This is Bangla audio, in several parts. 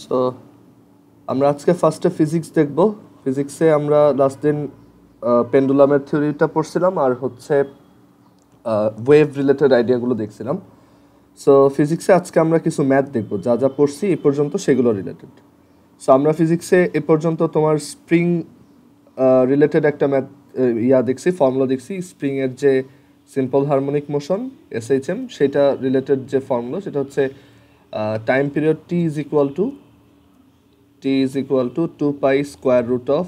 সো আমরা আজকে ফার্স্টে ফিজিক্স দেখব। ফিজিক্সে আমরা লাস্ট দিন পেন্ডুলামের থিওরিটা পড়ছিলাম আর হচ্ছে ওয়েভ রিলেটেড আইডিয়াগুলো দেখছিলাম। সো ফিজিক্সে আজকে আমরা কিছু ম্যাথ দেখব, যা যা পড়ছি এই পর্যন্ত সেগুলো রিলেটেড। সো আমরা ফিজিক্সে এ পর্যন্ত তোমার স্প্রিং রিলেটেড একটা ম্যাথ দেখছি, ফর্মুলা দেখছি। স্প্রিংয়ের যে সিম্পল হারমোনিক মোশন SHM, সেটা রিলেটেড যে ফর্মুলা সেটা হচ্ছে time period T is equal to 2 pi square root of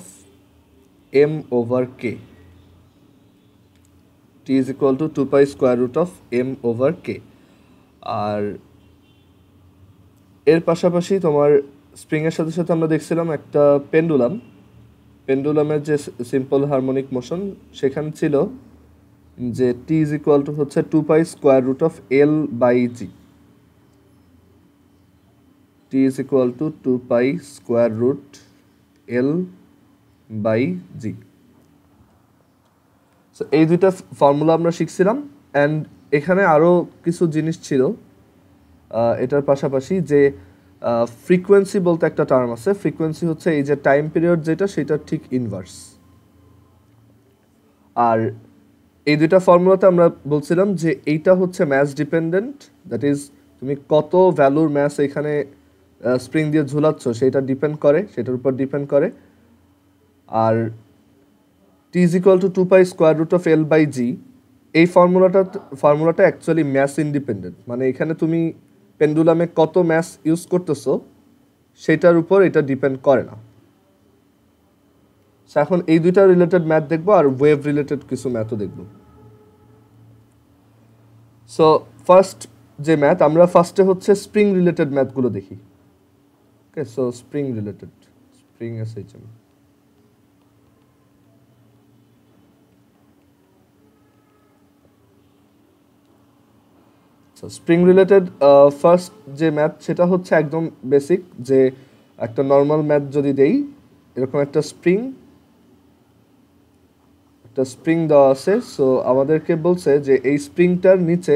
m over k. T is equal to 2 pi square root of m over k. আর এর পাশাপাশি তোমার স্প্রিংয়ের সাথে সাথে আমরা দেখছিলাম একটা পেন্ডুলামের যে সিম্পল হারমোনিক মোশন সেখানে ছিল যে T is equal to হচ্ছে 2 pi square root of L by G. T is equal to 2 pi square root L by G. So এই দুইটা ফর্মুলা আমরা শিখছিলাম। অ্যান্ড এখানে আরও কিছু জিনিস ছিল এটার পাশাপাশি, যে ফ্রিকোয়েন্সি বলতে একটা টার্ম আছে। ফ্রিকোয়েন্সি হচ্ছে এই যে টাইম পিরিয়ড যেটা, সেটা ঠিক ইনভার্স। আর এই দুইটা ফর্মুলাতে আমরা বলছিলাম যে এইটা হচ্ছে ম্যাস ডিপেন্ডেন্ট, দ্যাট ইজ তুমি কত ভ্যালুর ম্যাস এখানে স্প্রিং দিয়ে ঝুলাচ্ছ সেটার উপর ডিপেন্ড করে। আর T is equal to 2 pi square root of L by G, এই ফর্মুলাটা অ্যাকচুয়ালি ম্যাস ইন্ডিপেন্ডেন্ট। মানে এখানে তুমি পেন্ডুলামে কত ম্যাস ইউজ করতেছো সেটার উপর এটা ডিপেন্ড করে না। এখন এই দুইটা রিলেটেড ম্যাথ দেখবো আর ওয়েভ রিলেটেড কিছু ম্যাথও দেখবো। সো ফার্স্ট যে ম্যাথ, আমরা ফার্স্টে হচ্ছে স্প্রিং রিলেটেড ম্যাথগুলো দেখি। Okay, so spring related, spring SHM। Spring related first যে ম্যাথ সেটা হচ্ছে একদম বেসিক, যে একটা নর্মাল ম্যাথ যদি দেই, এরকম একটা স্প্রিং দেওয়া আছে। সো আমাদেরকে বলছে যে এই স্প্রিংটার নিচে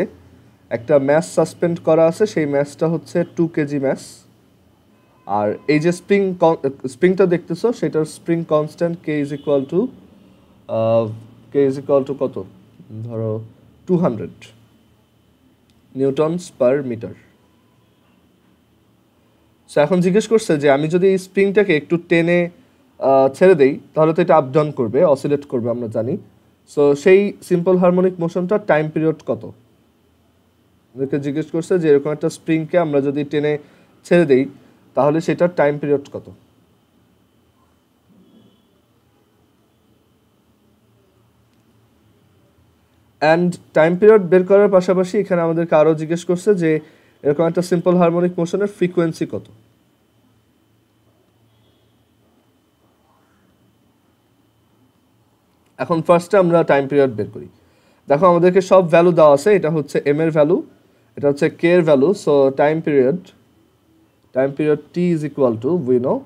একটা ম্যাস সাসপেন্ড করা আছে, সেই ম্যাসটা হচ্ছে 2 কেজি ম্যাস। আর এই যে স্প্রিংটা দেখতেছো সেটার spring constant K is equal to কত, ধরো 200 নিউটনস পার মিটার। সো এখন জিজ্ঞেস করছে যে আমি যদি এই স্প্রিংটাকে একটু টেনে ছেড়ে দেই তাহলে তো এটা আপ ডাউন করবে, অসিলেট করবে, আমরা জানি। সো সেই সিম্পল হারমোনিক মোশনটা টাইম পিরিয়ড কত, ওদেরকে জিজ্ঞেস করছে যে এরকম একটা স্প্রিংকে আমরা যদি টেনে ছেড়ে দেই তাহলে সেটার টাইম পিরিয়ড কত। অ্যান্ড টাইম পিরিয়ড বের করার পাশাপাশি এখানে আমাদেরকে আরও জিজ্ঞেস করছে যে এরকম একটা সিম্পল হারমোনিক মোশনের ফ্রিকোয়েন্সি কত। এখন ফার্স্টে আমরা টাইম পিরিয়ড বের করি। দেখো আমাদেরকে সব ভ্যালু দেওয়া আছে, এটা হচ্ছে m এর ভ্যালু, এটা হচ্ছে k এর value. So time period T is equal to, we know,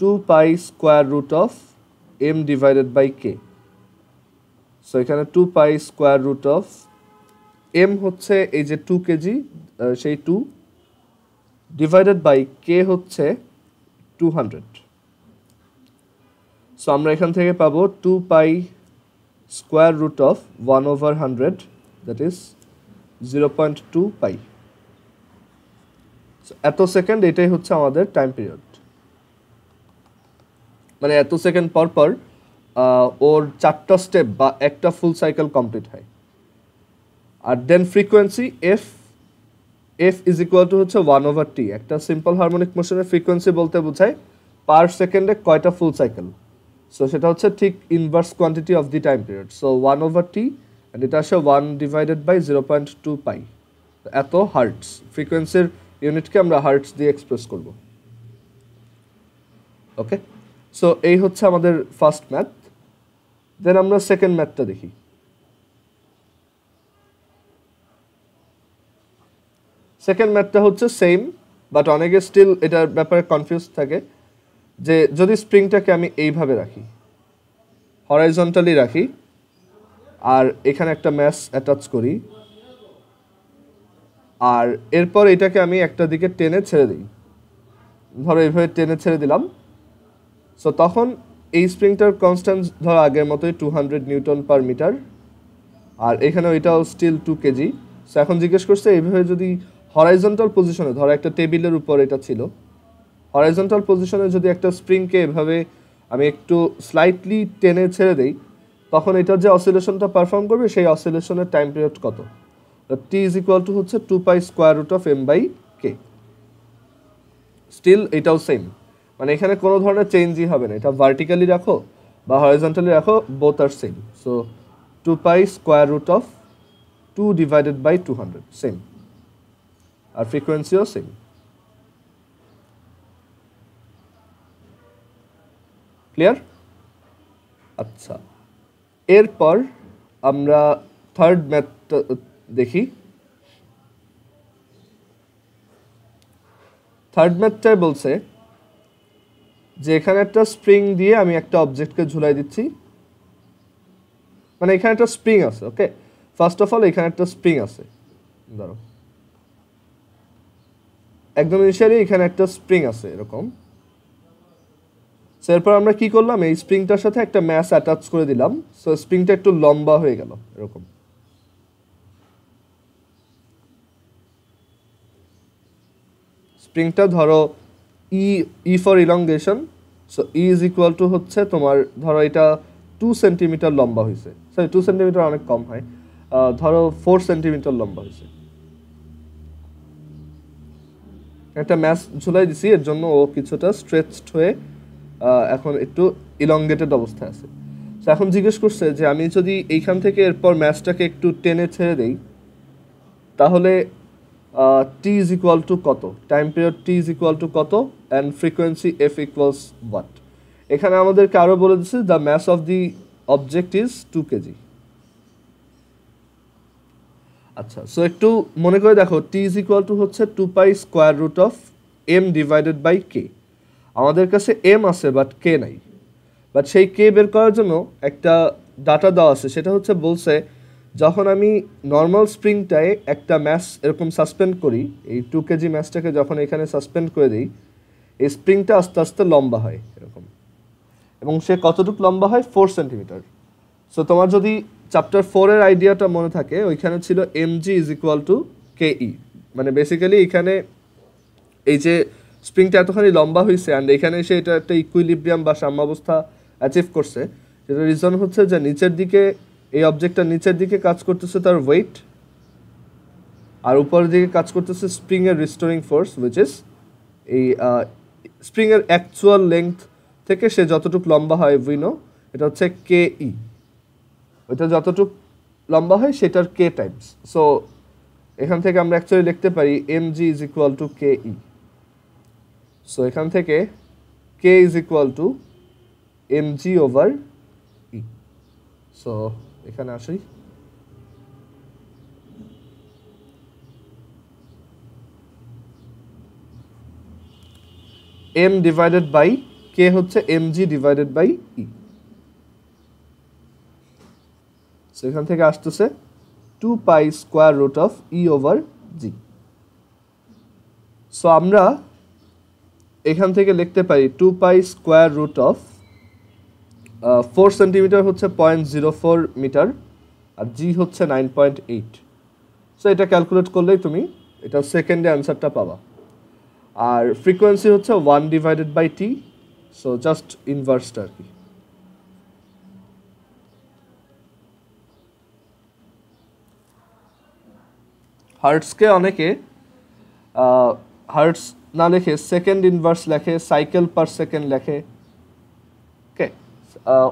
2 pi square root of m divided by k. So এখানে 2 pi square root of m হচ্ছে এই যে 2 কেজি, সেই 2 ডিভাইডেড বাই k হচ্ছে 200। সো আমরা এখান থেকে পাবো 2 pi square root of 1 over 100, that is 0.2 pi. এত সেকেন্ড, এটাই হচ্ছে আমাদের টাইম পিরিয়ড। মানে এত সেকেন্ড পর পর ওর 4টা স্টেপ বা একটা ফুল সাইকেল কমপ্লিট হয়। আর then frequency f is equal to হচ্ছে 1 over t। একটা সিম্পল হারমোনিক মোশনের ফ্রিকোয়েন্সি বলতে বোঝায় পার সেকেন্ডে কয়টা ফুল সাইকেল। সো সেটা হচ্ছে ঠিক inverse quantity of the time period. So 1 over t, and এটা আসে 1 ডিভাইডেড বাই 0.2 পাই। এত হার্টস, ফ্রিকোয়েন্সির ইউনিটকে আমরা হার্টস দিয়ে এক্সপ্রেস করব। ওকে, সো এই হচ্ছে আমাদের ফার্স্ট ম্যাথ। দেন আমরা সেকেন্ড ম্যাথটা দেখি। সেকেন্ড ম্যাথটা হচ্ছে সেম, বাট অনেকে স্টিল এটার ব্যাপারে কনফিউজ থাকে যে যদি স্প্রিংটাকে আমি এইভাবে রাখি, হরাইজন্টালি রাখি, আর এখানে একটা ম্যাস অ্যাটাচ করি, আর এরপর এটাকে আমি একটা দিকে টেনে ছেড়ে দিই, ধরো এইভাবে টেনে ছেড়ে দিলাম, সো তখন এই স্প্রিংটার কনস্ট্যান্ট ধরো আগের মতোই 200 নিউটন পার মিটার, আর এখানে ওইটাও স্টিল 2 কেজি। সো এখন জিজ্ঞেস করছে এইভাবে যদি হরাইজন্টাল পজিশনে, ধরো একটা টেবিলের উপর এটা ছিল, হরাইজন্টাল পজিশনে যদি একটা স্প্রিংকে এভাবে আমি একটু স্লাইটলি টেনে ছেড়ে দেই, তখন এটার যে অসিলেশনটা পারফর্ম করবে সেই অসিলেশনের টাইম পিরিয়ড কত? টি ইজ ইকুয়াল টু হচ্ছে 2π√m/k। স্টিল এটাও সেম, মানে এখানে কোনো ধরনের চেঞ্জই হবে না, এটা ভার্টিক্যালি রাখো বা হরাইজন্টালি রাখো, বোথ আর same. So 2π√2 divided by 200 same, আর ফ্রিকোয়েন্সিও সেম। ক্লিয়ার? আচ্ছা, এরপর আমরা থার্ড ম্যাথটা দেখি। থার্ড ম্যাথটায় বলছে যে এখানে একটা স্প্রিং দিয়ে আমি একটা অবজেক্টকে ঝুলাই দিচ্ছি, মানে এখানে একটা স্প্রিং আছে। ওকে, ফার্স্ট অফ অল এখানে একটা স্প্রিং আছে, ধরো একদম ইনিশিয়ালি এখানে একটা স্প্রিং আছে এরকম। এরপর আমরা কি করলাম, এই স্প্রিংটার সাথে একটা ম্যাস অ্যাটাচ করে দিলাম, সো স্প্রিংটা একটু লম্বা হয়ে গেল এরকম। স্প্রিংটা ধরো E for elongation, so E is equal to হচ্ছে তোমার, ধরো এটা 2 সেন্টিমিটার লম্বা হয়েছে, সরি 2 সেন্টিমিটার অনেক কম হয়, ধরো 4 সেন্টিমিটার লম্বা হয়েছে। একটা ম্যাস ঝুলাই দিছি, এর জন্য ও কিছুটা স্ট্রেচড হয়ে এখন একটু ইলংগেটেড অবস্থায় আছে। তো এখন জিজ্ঞেস করছে যে আমি যদি এইখান থেকে এরপর ম্যাসটাকে একটু টেনে ছেড়ে দেই, তাহলে টি ইজ ইকুয়াল টু কত, time period T is equal to কত, and frequency F equals what. এখানে আমাদেরকে আরও বলে দিচ্ছে the mass of the object is 2 KG. আচ্ছা, সো একটু মনে করে দেখো, টি ইজ ইকুয়াল টু হচ্ছে 2π√m ডিভাইডেড বাই কে। আমাদের কাছে এম আছে বাট কে নাই, বাট সেই কে বের করার জন্য একটা ডাটা দেওয়া আছে, সেটা হচ্ছে বলছে যখন আমি নর্মাল স্প্রিংটায় একটা ম্যাস এরকম সাসপেন্ড করি, এই 2 কেজি ম্যাসটাকে যখন এখানে সাসপেন্ড করে দিই, এই স্প্রিংটা আস্তে আস্তে লম্বা হয় এরকম, এবং সে কতটুকু লম্বা হয়, 4 সেন্টিমিটার। সো তোমার যদি চ্যাপ্টার 4-এর আইডিয়াটা মনে থাকে, ওইখানে ছিল mg is equal to K ই, মানে বেসিক্যালি এখানে এই যে স্প্রিংটা এতখানি লম্বা হয়েছে অ্যান্ড এখানে এসে এটা একটা ইকুইলিব্রিয়াম বা সাম্যাবস্থা অ্যাচিভ করছে, যেটা রিজন হচ্ছে যে নিচের দিকে এই অবজেক্টটা নিচের দিকে কাজ করতেছে তার ওয়েট, আর উপরের দিকে কাজ করতেছে স্প্রিংয়ের রিস্টোরিং ফোর্স, উইচ ইজ এই স্প্রিংয়ের অ্যাকচুয়াল লেংথ থেকে সে যতটুকু লম্বা হয় উইনো, এটা হচ্ছে কে ই, ওইটা যতটুকু লম্বা হয় সেটার কে টাইমস। সো এখান থেকে আমরা অ্যাকচুয়ালি লিখতে পারি mg is equal to K E. So এখান থেকে K is equal to mg over E. So এখানে আসি, m ডিভাইডেড বাই কে হচ্ছে mg divided by E. So এখান থেকে আসতেছে 2π√e/g। সো আমরা এখান থেকে লিখতে পারি 2π√4 সেন্টিমিটার হচ্ছে 0.04 মিটার, আর জি হচ্ছে 9.8। সো এটা ক্যালকুলেট করলেই তুমি এটা সেকেন্ডে অ্যান্সারটা পাবা। আর ফ্রিকোয়েন্সি হচ্ছে 1 divided by T, so just ইনভার্সটা আর কি। হার্টসকে অনেকে হার্টস না লেখে সেকেন্ড ইনভার্স লেখে, সাইকেল পার সেকেন্ড লেখে। ওকে,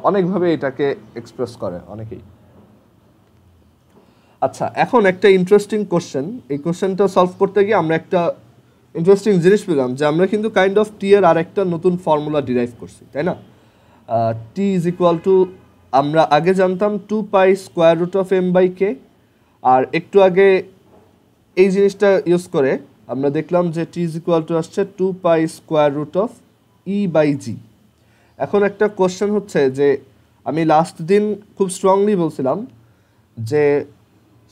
অনেকভাবে এটাকে এক্সপ্রেস করে অনেকেই। আচ্ছা, এখন একটা ইন্টারেস্টিং কোশ্চেন, এই কোশ্চেনটা সলভ করতে গিয়ে আমরা একটা ইন্টারেস্টিং জিনিস পেলাম যে আমরা কিন্তু কাইন্ড অফ টি এর আরেকটা নতুন ফর্মুলা ডিরাইভ করছি, তাই না? টি ইজ ইকুয়াল টু, আমরা আগে জানতাম 2π√m/k, আর একটু আগে এই জিনিসটা ইউজ করে আমরা দেখলাম যে টি ইজ ইকুয়াল টু আসছে 2π√e/g। এখন একটা কোশ্চেন হচ্ছে যে আমি লাস্ট দিন খুব স্ট্রংলি বলছিলাম যে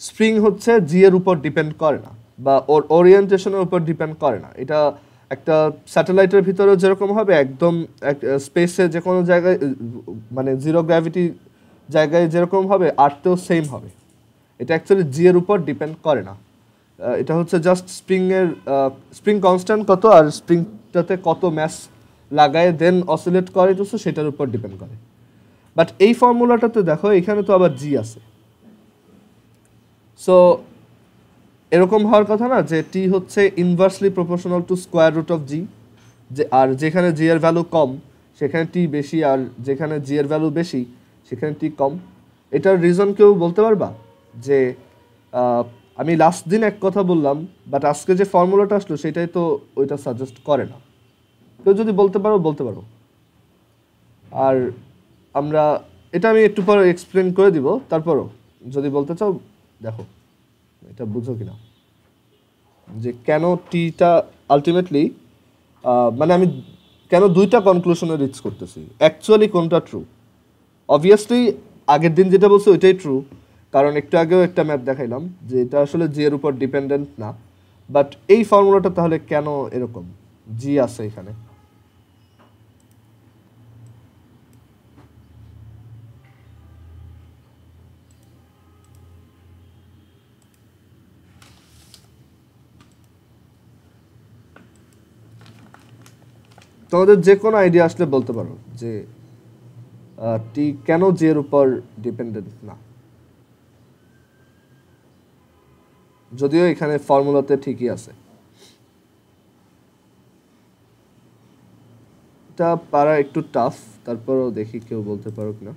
স্প্রিং হচ্ছে জি এর উপর ডিপেন্ড করে না, বা ওর ওরিয়েন্টেশনের উপর ডিপেন্ড করে না। এটা একটা স্যাটেলাইটের ভিতরে যেরকম হবে একদম স্পেসে যে কোনো জায়গায় মানে জিরো গ্র্যাভিটি জায়গায় যেরকম হবে আর্থেও সেম হবে। এটা অ্যাকচুয়ালি জি এর উপর ডিপেন্ড করে না। এটা হচ্ছে জাস্ট স্প্রিং কনস্ট্যান্ট কত আর স্প্রিংটাতে কত ম্যাস লাগায় দেন অসিলেট করে তো সেটার উপর ডিপেন্ড করে। বাট এই ফর্মুলাটাতে দেখো এখানে তো আবার জি আছে, সো এরকম হওয়ার কথা না যে টি হচ্ছে inversely proportional to square root of G, যে আর যেখানে জি এর ভ্যালু কম সেখানে টি বেশি, আর যেখানে জি এর ভ্যালু বেশি সেখানে টি কম। এটার রিজন কেউ বলতে পারবা? যে আমি লাস্ট দিন এক কথা বললাম, বাট আজকে যে ফর্মুলাটা আসলো সেটাই তো ওইটা সাজেস্ট করে না। কেউ যদি বলতে পারো বলতে পারো। আর এটা আমি একটু পরে এক্সপ্লেন করে দিব, তারপরও যদি বলতে চাও দেখো এটা বুঝো কিনা যে কেন টিটা আলটিমেটলি মানে আমি কেন দুইটা কনক্লুশনে রিচ করতেছি, অ্যাকচুয়ালি কোনটা ট্রু। অবভিয়াসলি আগের দিন যেটা বলছে ওইটাই ট্রু, কারণ একটু আগেও একটা ম্যাপ দেখাইলাম যে এটা আসলে জি এর উপর ডিপেন্ডেন্ট না। বাট এই ফর্মুলাটা তাহলে কেন এরকম, জি আছে এখানে। তোমাদের যে কোনো আইডিয়া আসলে বলতে পারো যে টি কেন জি এর উপর ডিপেন্ডেন্ট না, যদিও এখানে ফর্মুলাতে ঠিকই আছে। এটা পারা একটু টাফ, তারপরও দেখি কেউ বলতে পারো কিনা।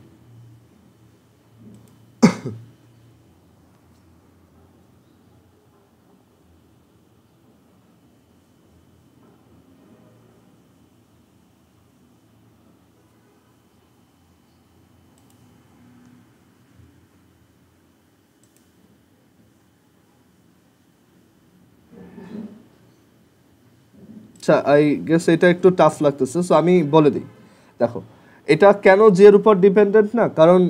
আচ্ছা, আই গেস এটা একটু টাফ লাগতেছে, সো আমি বলে দিই। দেখো এটা কেন জি এর উপর ডিপেন্ডেন্ট না, কারণ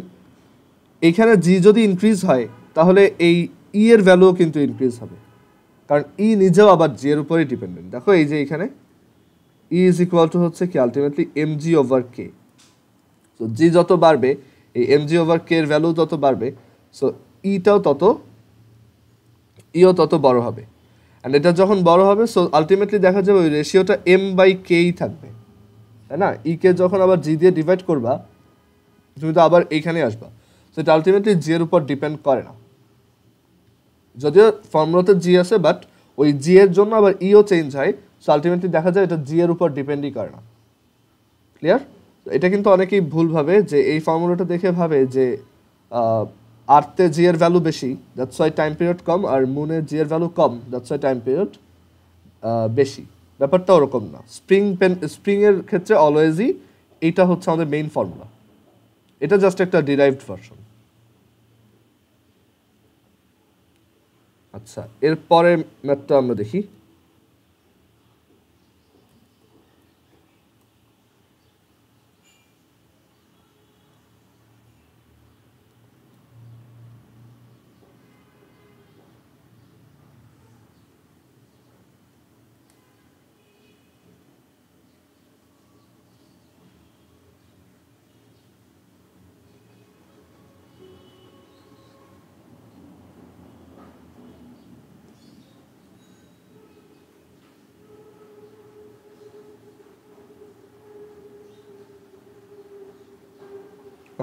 এইখানে জি যদি ইনক্রিজ হয় তাহলে এই ই এর ভ্যালুও কিন্তু ইনক্রিজ হবে, কারণ ই নিজেও আবার জি এর উপরই ডিপেন্ডেন্ট। দেখো এই যে এখানে ই ইজ ইকুয়াল টু হচ্ছে কি ultimately M G over K. So G যত বাড়বে এই এম জি ওভার কে এর ভ্যালু তত বাড়বে, সো ইটাও ইও তত বড় হবে। অ্যান্ড এটা যখন বড় হবে সো আলটিমেটলি দেখা যাবে ওই রেশিওটা এম বাই কেই থাকবে, তাই না? ই কে যখন আবার জি দিয়ে ডিভাইড করবা তুমি তো আবার এইখানে আসবা, সো এটা আলটিমেটলি জি এর উপর ডিপেন্ড করে না। যদিও ফর্মুলাতে জি আছে বাট ওই জি এর জন্য আবার ইও চেঞ্জ হয়, সো আলটিমেটলি দেখা যায় এটা জি এর উপর ডিপেন্ডই করে না। ক্লিয়ার? এটা কিন্তু অনেকেই ভুল ভাবে যে এই ফর্মুলাটা দেখে ভাবে যে আর্থে জি এর ভ্যালু বেশি দ্যাটস ওয়াই টাইম পিরিয়ড কম, আর মুনে জি এর value com that's why time period বেশি। ব্যাপারটা ওরকম না। স্প্রিংয়ের ক্ষেত্রে অলওয়েজই এইটা হচ্ছে আমাদের মেইন ফর্মুলা, এটা জাস্ট একটা ডিরাইভড ভার্সন। আচ্ছা, এরপরে ম্যাথটা আমরা দেখি।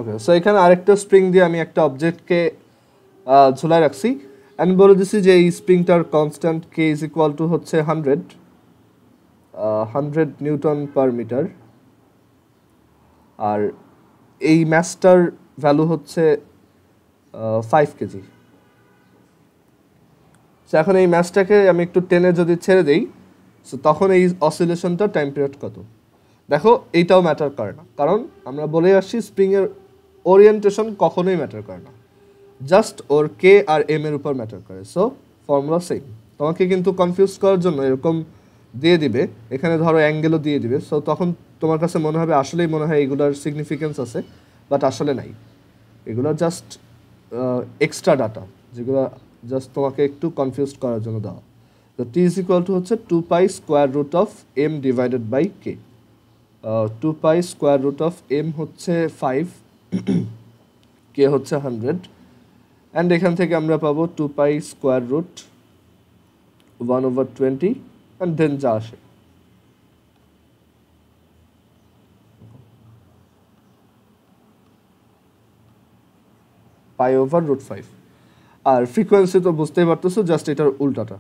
ওকে, সো এখানে আরেকটা স্প্রিং দিয়ে আমি একটা অবজেক্টকে ঝুলায় রাখছি অ্যান্ড বলে দিছি যে এই স্প্রিংটার constant K is equal to হচ্ছে 100 নিউটন পার মিটার, আর এই ম্যাসটার ভ্যালু হচ্ছে 5 কেজি। সো এখন এই ম্যাসটাকে আমি একটু টেনে যদি ছেড়ে দেই সো তখন এই অসিলেশনটা টাইম পিরিয়ড কত। দেখো এইটাও ম্যাটার করে না, কারণ আমরা বলে আসছি স্প্রিংয়ের ওরিয়েন্টেশন কখনোই ম্যাটার করে না, জাস্ট ওর কে আর এম এর উপর ম্যাটার করে। So formula same. তোমাকে কিন্তু কনফিউজ করার জন্য এরকম দিয়ে দিবে, এখানে ধরো অ্যাঙ্গেলও দিয়ে দিবে, সো তখন তোমার কাছে মনে হবে আসলেই মনে হয় এগুলোর সিগনিফিকেন্স আছে, বাট আসলে নাই। এগুলো জাস্ট এক্সট্রা ডাটা যেগুলো জাস্ট তোমাকে একটু কনফিউজ করার জন্য দেওয়া। তো টি ইজ ইকুয়াল টু হচ্ছে 2 pi square root of M divided by K. 2 pi square root of M হচ্ছে 5, কে হচ্ছে 100, অ্যান্ড এখান থেকে আমরা পাবো 2 pi square root 1/20 and then যা আসে। Pi over root 5। আর ফ্রিকোয়েন্সি তো বুঝতেই পারতেছো, জাস্ট এটার উল্টাটা।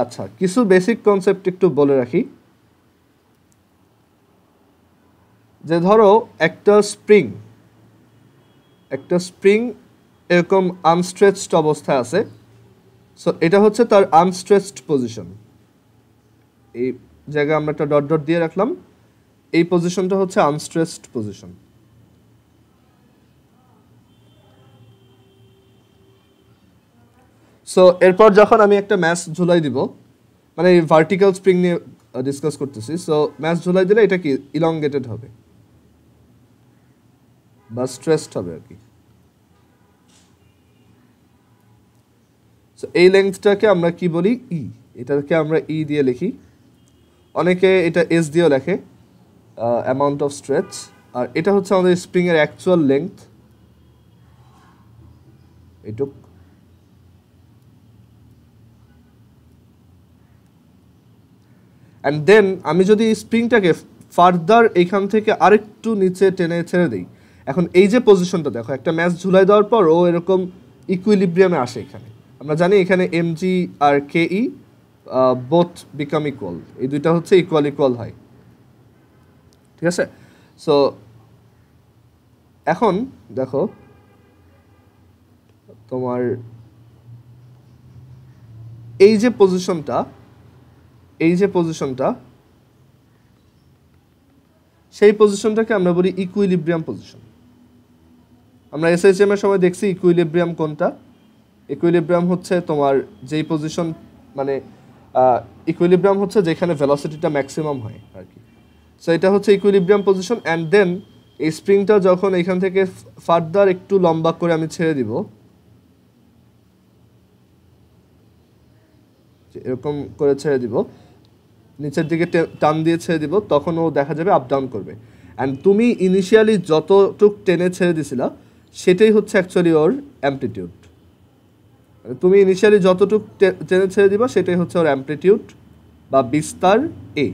আচ্ছা, কিছু বেসিক কনসেপ্ট একটু বলে রাখি। যে ধরো একটা স্প্রিং এরকম আনস্ট্রেচড অবস্থায় আছে, সো এটা হচ্ছে তার আনস্ট্রেচড পজিশন। এই জায়গায় আমরা একটা ডট ডট দিয়ে রাখলাম, এই পজিশনটা হচ্ছে আনস্ট্রেচড পজিশন। সো এরপর যখন আমি একটা ম্যাচ ঝুলাই দিব, মানে এই ভার্টিক্যাল স্প্রিং নিয়ে ডিসকাস করতেছি, সো ম্যাচ ঝুলাই দিলে এটা কি ইলংগেটেড হবে বা স্ট্রেসড হবে আর কি। সো এই লেন্থটাকে আমরা কি বলি? ই। এটাকে আমরা ই দিয়ে লিখি, অনেকে এটা এস দিয়েও লেখে, অ্যামাউন্ট অফ স্ট্রেচ। আর এটা হচ্ছে আমাদের স্প্রিংয়ের অ্যাকচুয়াল লেন্থ, এটুক। অ্যান্ড দেন আমি যদি স্প্রিংটাকে ফার্দার এইখান থেকে আরেকটু নিচে টেনে ছেড়ে দিই, এখন এই যে পজিশনটা দেখো, একটা ম্যাচ ঝুলাই দেওয়ার পর ও এরকম ইকুইলিব্রিয়ামে আসে। এখানে আমরা জানি এখানে এমজি আর কে ই বোথ বিকাম ইকুয়াল, এই দুইটা হচ্ছে ইকুয়াল হয়, ঠিক আছে? সো এখন দেখো তোমার এই যে পজিশনটা সেই পজিশনটাকে আমরা বলি ইকুইলিব্রিয়াম পজিশন। আমরা এসএইচএম এর সময় দেখছি ইকুইলিব্রিয়াম কোনটা। ইকুইলিব্রিয়াম হচ্ছে তোমার যেই পজিশন, মানে ইকুইলিব্রিয়াম হচ্ছে যেখানে ভেলোসিটিটা ম্যাক্সিমাম হয় আর কি। সো এটা হচ্ছে ইকুইলিব্রিয়াম পজিশন। অ্যান্ড দেন এই স্প্রিংটা যখন এখান থেকে ফার্দার একটু লম্বা করে আমি ছেড়ে দিব, এরকম করে ছেড়ে দিব, নিচের দিকে টান দিয়ে ছেড়ে দিব, তখন ও দেখা যাবে আপ ডাউন করবে। অ্যান্ড তুমি ইনিশিয়ালি যতটুক টেনে ছেড়ে দিছিলা সেটাই হচ্ছে অ্যাকচুয়ালি ওর অ্যামপ্লিটিউড। তুমি ইনিশিয়ালি যতটুক টেনে ছেড়ে দিবা সেটাই হচ্ছে ওর অ্যামপ্লিটিউড বা বিস্তার এ,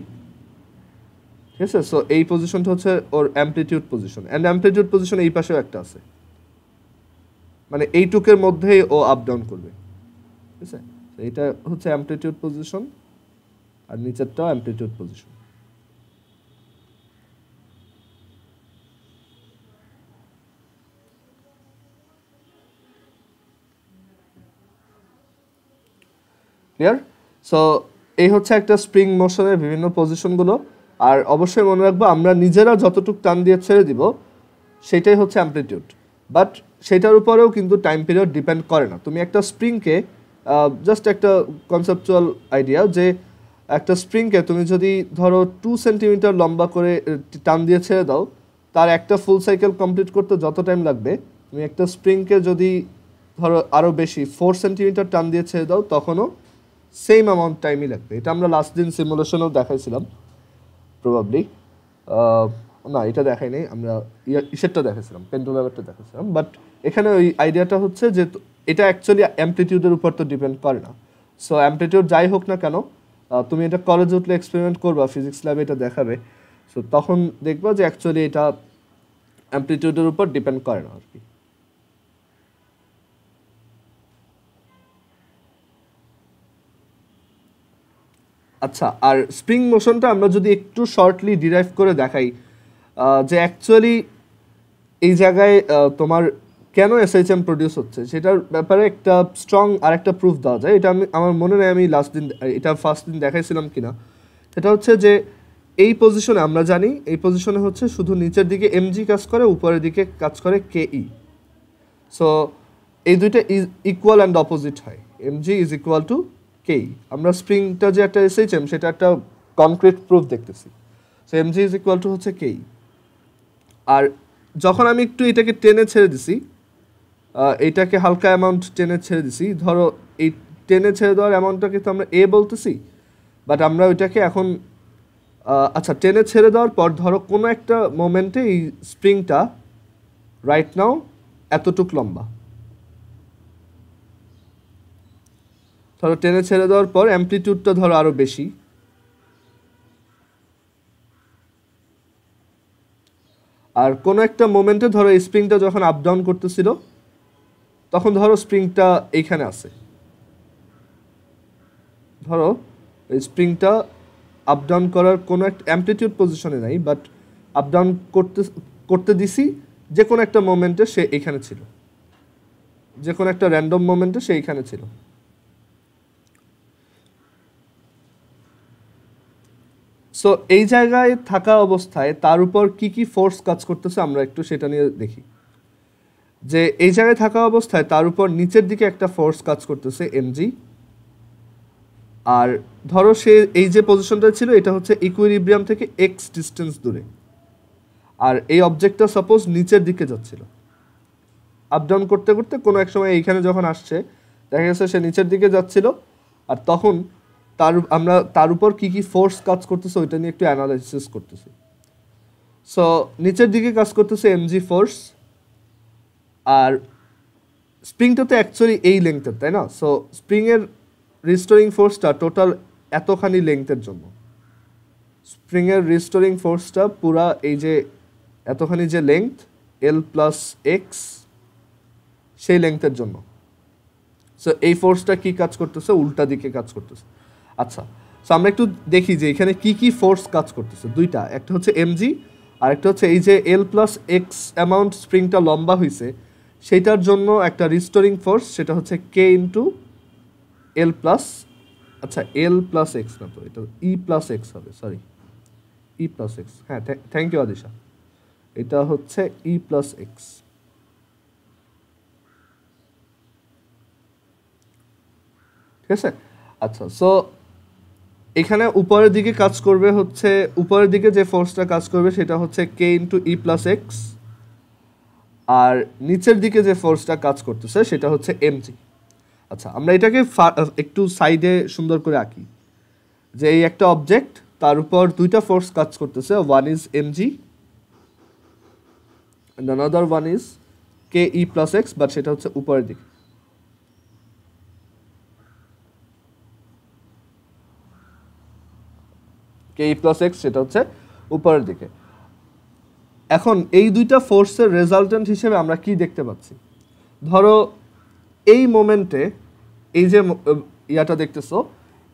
ঠিক আছে? সো এই পজিশনটা হচ্ছে ওর amplitude position. And amplitude position এই পাশেও একটা আছে, মানে এইটুকের মধ্যেই ও আপ ডাউন করবে, ঠিক আছে? এইটা হচ্ছে অ্যামপ্লিটিউড পজিশন, আর নিচেরটাও অ্যামপ্লিটিউড পজিশন। ক্লিয়ার? সো এই হচ্ছে একটা স্প্রিং মোশনের বিভিন্ন পজিশনগুলো। আর অবশ্যই মনে রাখবো, আমরা নিজেরা যতটুকু টান দিয়ে ছেড়ে দিব সেটাই হচ্ছে অ্যামপ্লিটিউড, বাট সেটার উপরেও কিন্তু টাইম পিরিয়ড ডিপেন্ড করে না। তুমি একটা স্প্রিংকে, জাস্ট একটা কনসেপচুয়াল আইডিয়া, যে একটা স্প্রিংকে তুমি যদি ধরো 2 সেন্টিমিটার লম্বা করে টান দিয়ে ছেড়ে দাও, তার একটা ফুল সাইকেল কমপ্লিট করতে যত টাইম লাগবে, তুমি একটা স্প্রিংকে যদি ধরো আরও বেশি 4 সেন্টিমিটার টান দিয়ে ছেড়ে দাও, তখনও সেম অ্যামাউন্ট টাইমই লাগবে। এটা আমরা লাস্ট দিন সিমুলেশনেও দেখাইছিলাম প্রবাবলি, না এটা দেখাই নাই, আমরা ইসেরটা দেখাইছিলাম, পেন্ডুলামেরটা দেখাইছিলাম। বাট এখানে ওই আইডিয়াটা হচ্ছে যে এটা অ্যাকচুয়ালি অ্যামপ্লিটিউডের উপর তো ডিপেন্ড করে না। সো অ্যামপ্লিটিউড যাই হোক না কেন, তুমি এটা কলেজে উঠলে এক্সপেরিমেন্ট করবা, ফিজিক্স ল্যাবে এটা দেখাবে, সো তখন দেখবা যে অ্যাকচুয়ালি এটা অ্যামপ্লিটিউডের উপর ডিপেন্ড করে না আর কি। আচ্ছা, আর স্প্রিং মোশনটা আমরা যদি একটু শর্টলি ডিরাইভ করে দেখাই, যে অ্যাকচুয়ালি এই জায়গায় তোমার কেন এসএইচএম প্রডিউস হচ্ছে সেটার ব্যাপারে একটা স্ট্রং আর একটা প্রুফ দেওয়া যায়। এটা আমার মনে নেই আমি লাস্ট দিন, এটা ফার্স্ট দিন দেখাইছিলাম কিনা। সেটা হচ্ছে যে এই পজিশনে আমরা জানি, এই পজিশনে হচ্ছে শুধু নিচের দিকে এমজি কাজ করে, উপরের দিকে কাজ করে কেই। সো এই দুইটা ইকুয়াল অ্যান্ড অপোজিট হয়, এমজি ইজ ইকুয়াল টু কেই। আমরা স্প্রিংটা যে একটা এসএইচএম, সেটা একটা কনক্রিট প্রুফ দেখতেছি। So MG is equal to হচ্ছে কেই। আর যখন আমি একটু এটাকে টেনে ছেড়ে দিছি, এইটাকে হালকা অ্যামাউন্ট টেনে ছেড়ে দিছি, ধরো এই টেনে ছেড়ে দেওয়ার অ্যামাউন্টটাকে তো আমরা এ বলতেছি, বাট আমরা ওইটাকে এখন আচ্ছা টেনে ছেড়ে দেওয়ার পর ধরো কোনো একটা মোমেন্টে এই স্প্রিংটা রাইট নাও এতটুক লম্বা, ধরো টেনে ছেড়ে দেওয়ার পর অ্যামপ্লিটিউডটা ধরো আরও বেশি, আর কোনো একটা মোমেন্টে ধরো এই স্প্রিংটা যখন আপ ডাউন করতেছিল তখন ধরো স্প্রিংটা এইখানে আছে, ধরো এই স্প্রিংটা আপ ডাউন করার কোনো একটা অ্যামপ্লিটিউড পজিশনে নাই, বাট আপ ডাউন করতে দিছি যে কোনো একটা মোমেন্টে সে এইখানে ছিল, যে কোনো একটা র্যান্ডম মোমেন্টে সে এইখানে ছিল। সো এই জায়গায় থাকা অবস্থায় তার উপর কি কি ফোর্স কাজ করতেছে আমরা একটু সেটা নিয়ে দেখি। যে এই জায়গায় থাকা অবস্থায় তার উপর নিচের দিকে একটা ফোর্স কাজ করতেছে এমজি, আর ধরো সে এই যে পজিশনটা ছিল এটা হচ্ছে ইকুইলিব্রিয়াম থেকে এক্স ডিস্টেন্স দূরে, আর এই অবজেক্টটা সাপোজ নিচের দিকে যাচ্ছিল আপ ডাউন করতে করতে, কোনো এক সময় এইখানে যখন আসছে দেখা গেছে সে নিচের দিকে যাচ্ছিল, আর তখন আমরা তার উপর কি কি ফোর্স কাজ করতেছে ওইটা নিয়ে একটু অ্যানালাইসিস করতেছি। সো নিচের দিকে কাজ করতেছে এমজি ফোর্স, আর স্প্রিংটা তো অ্যাকচুয়ালি এই লেংথের, তাই না? সো স্প্রিংয়ের রিস্টোরিং ফোর্সটা টোটাল এতখানি লেংথের জন্য, স্প্রিংয়ের রিস্টোরিং ফোর্সটা পুরা এই যে এতখানি যে লেংথ এল প্লাস এক্স সেই লেংথের জন্য। সো এই ফোর্সটা কি কাজ করতেছে? উল্টা দিকে কাজ করতেছে। আচ্ছা, সো আমরা একটু দেখি যে এখানে কি কি ফোর্স কাজ করতেছে। দুইটা, একটা হচ্ছে এমজি আর একটা হচ্ছে এই যে এল প্লাস এক্স অ্যামাউন্ট স্প্রিংটা লম্বা হয়েছে সেইটার জন্য একটা রিস্টোরিং ফোর্স, সেটা হচ্ছে কে ইন্টু এল প্লাস, আচ্ছা এল প্লাস এক্স না তো, এটা ই প্লাস এক্স হবে, সরি ই প্লাস এক্স, হ্যাঁ থ্যাংক ইউ আদিশা, এটা হচ্ছে ই প্লাস এক্স। ঠিক আছে, আচ্ছা সো এখানে উপরের দিকে কাজ করবে হচ্ছে, উপরের দিকে যে ফোর্সটা কাজ করবে সেটা হচ্ছে কে ইন্টু ই প্লাস এক্স, আর নিচের দিকে যে ফোর্সটা কাজ করতেছে সেটা হচ্ছে এমজি। আচ্ছা, আমরা এটাকে একটু সাইডে সুন্দর করে আঁকি, যে এই একটা অবজেক্ট তার উপর দুইটা ফোর্স কাজ করতেছে, one is MG and another one is K E plus x, but সেটা হচ্ছে উপরের দিকে। কে ই প্লাস এক্স সেটা হচ্ছে উপরের দিকে। এখন এই দুইটা ফোর্সের রেজাল্টেন্ট হিসেবে আমরা কি দেখতে পাচ্ছি? ধরো এই মোমেন্টে এই যে ইয়াটা দেখতেছো,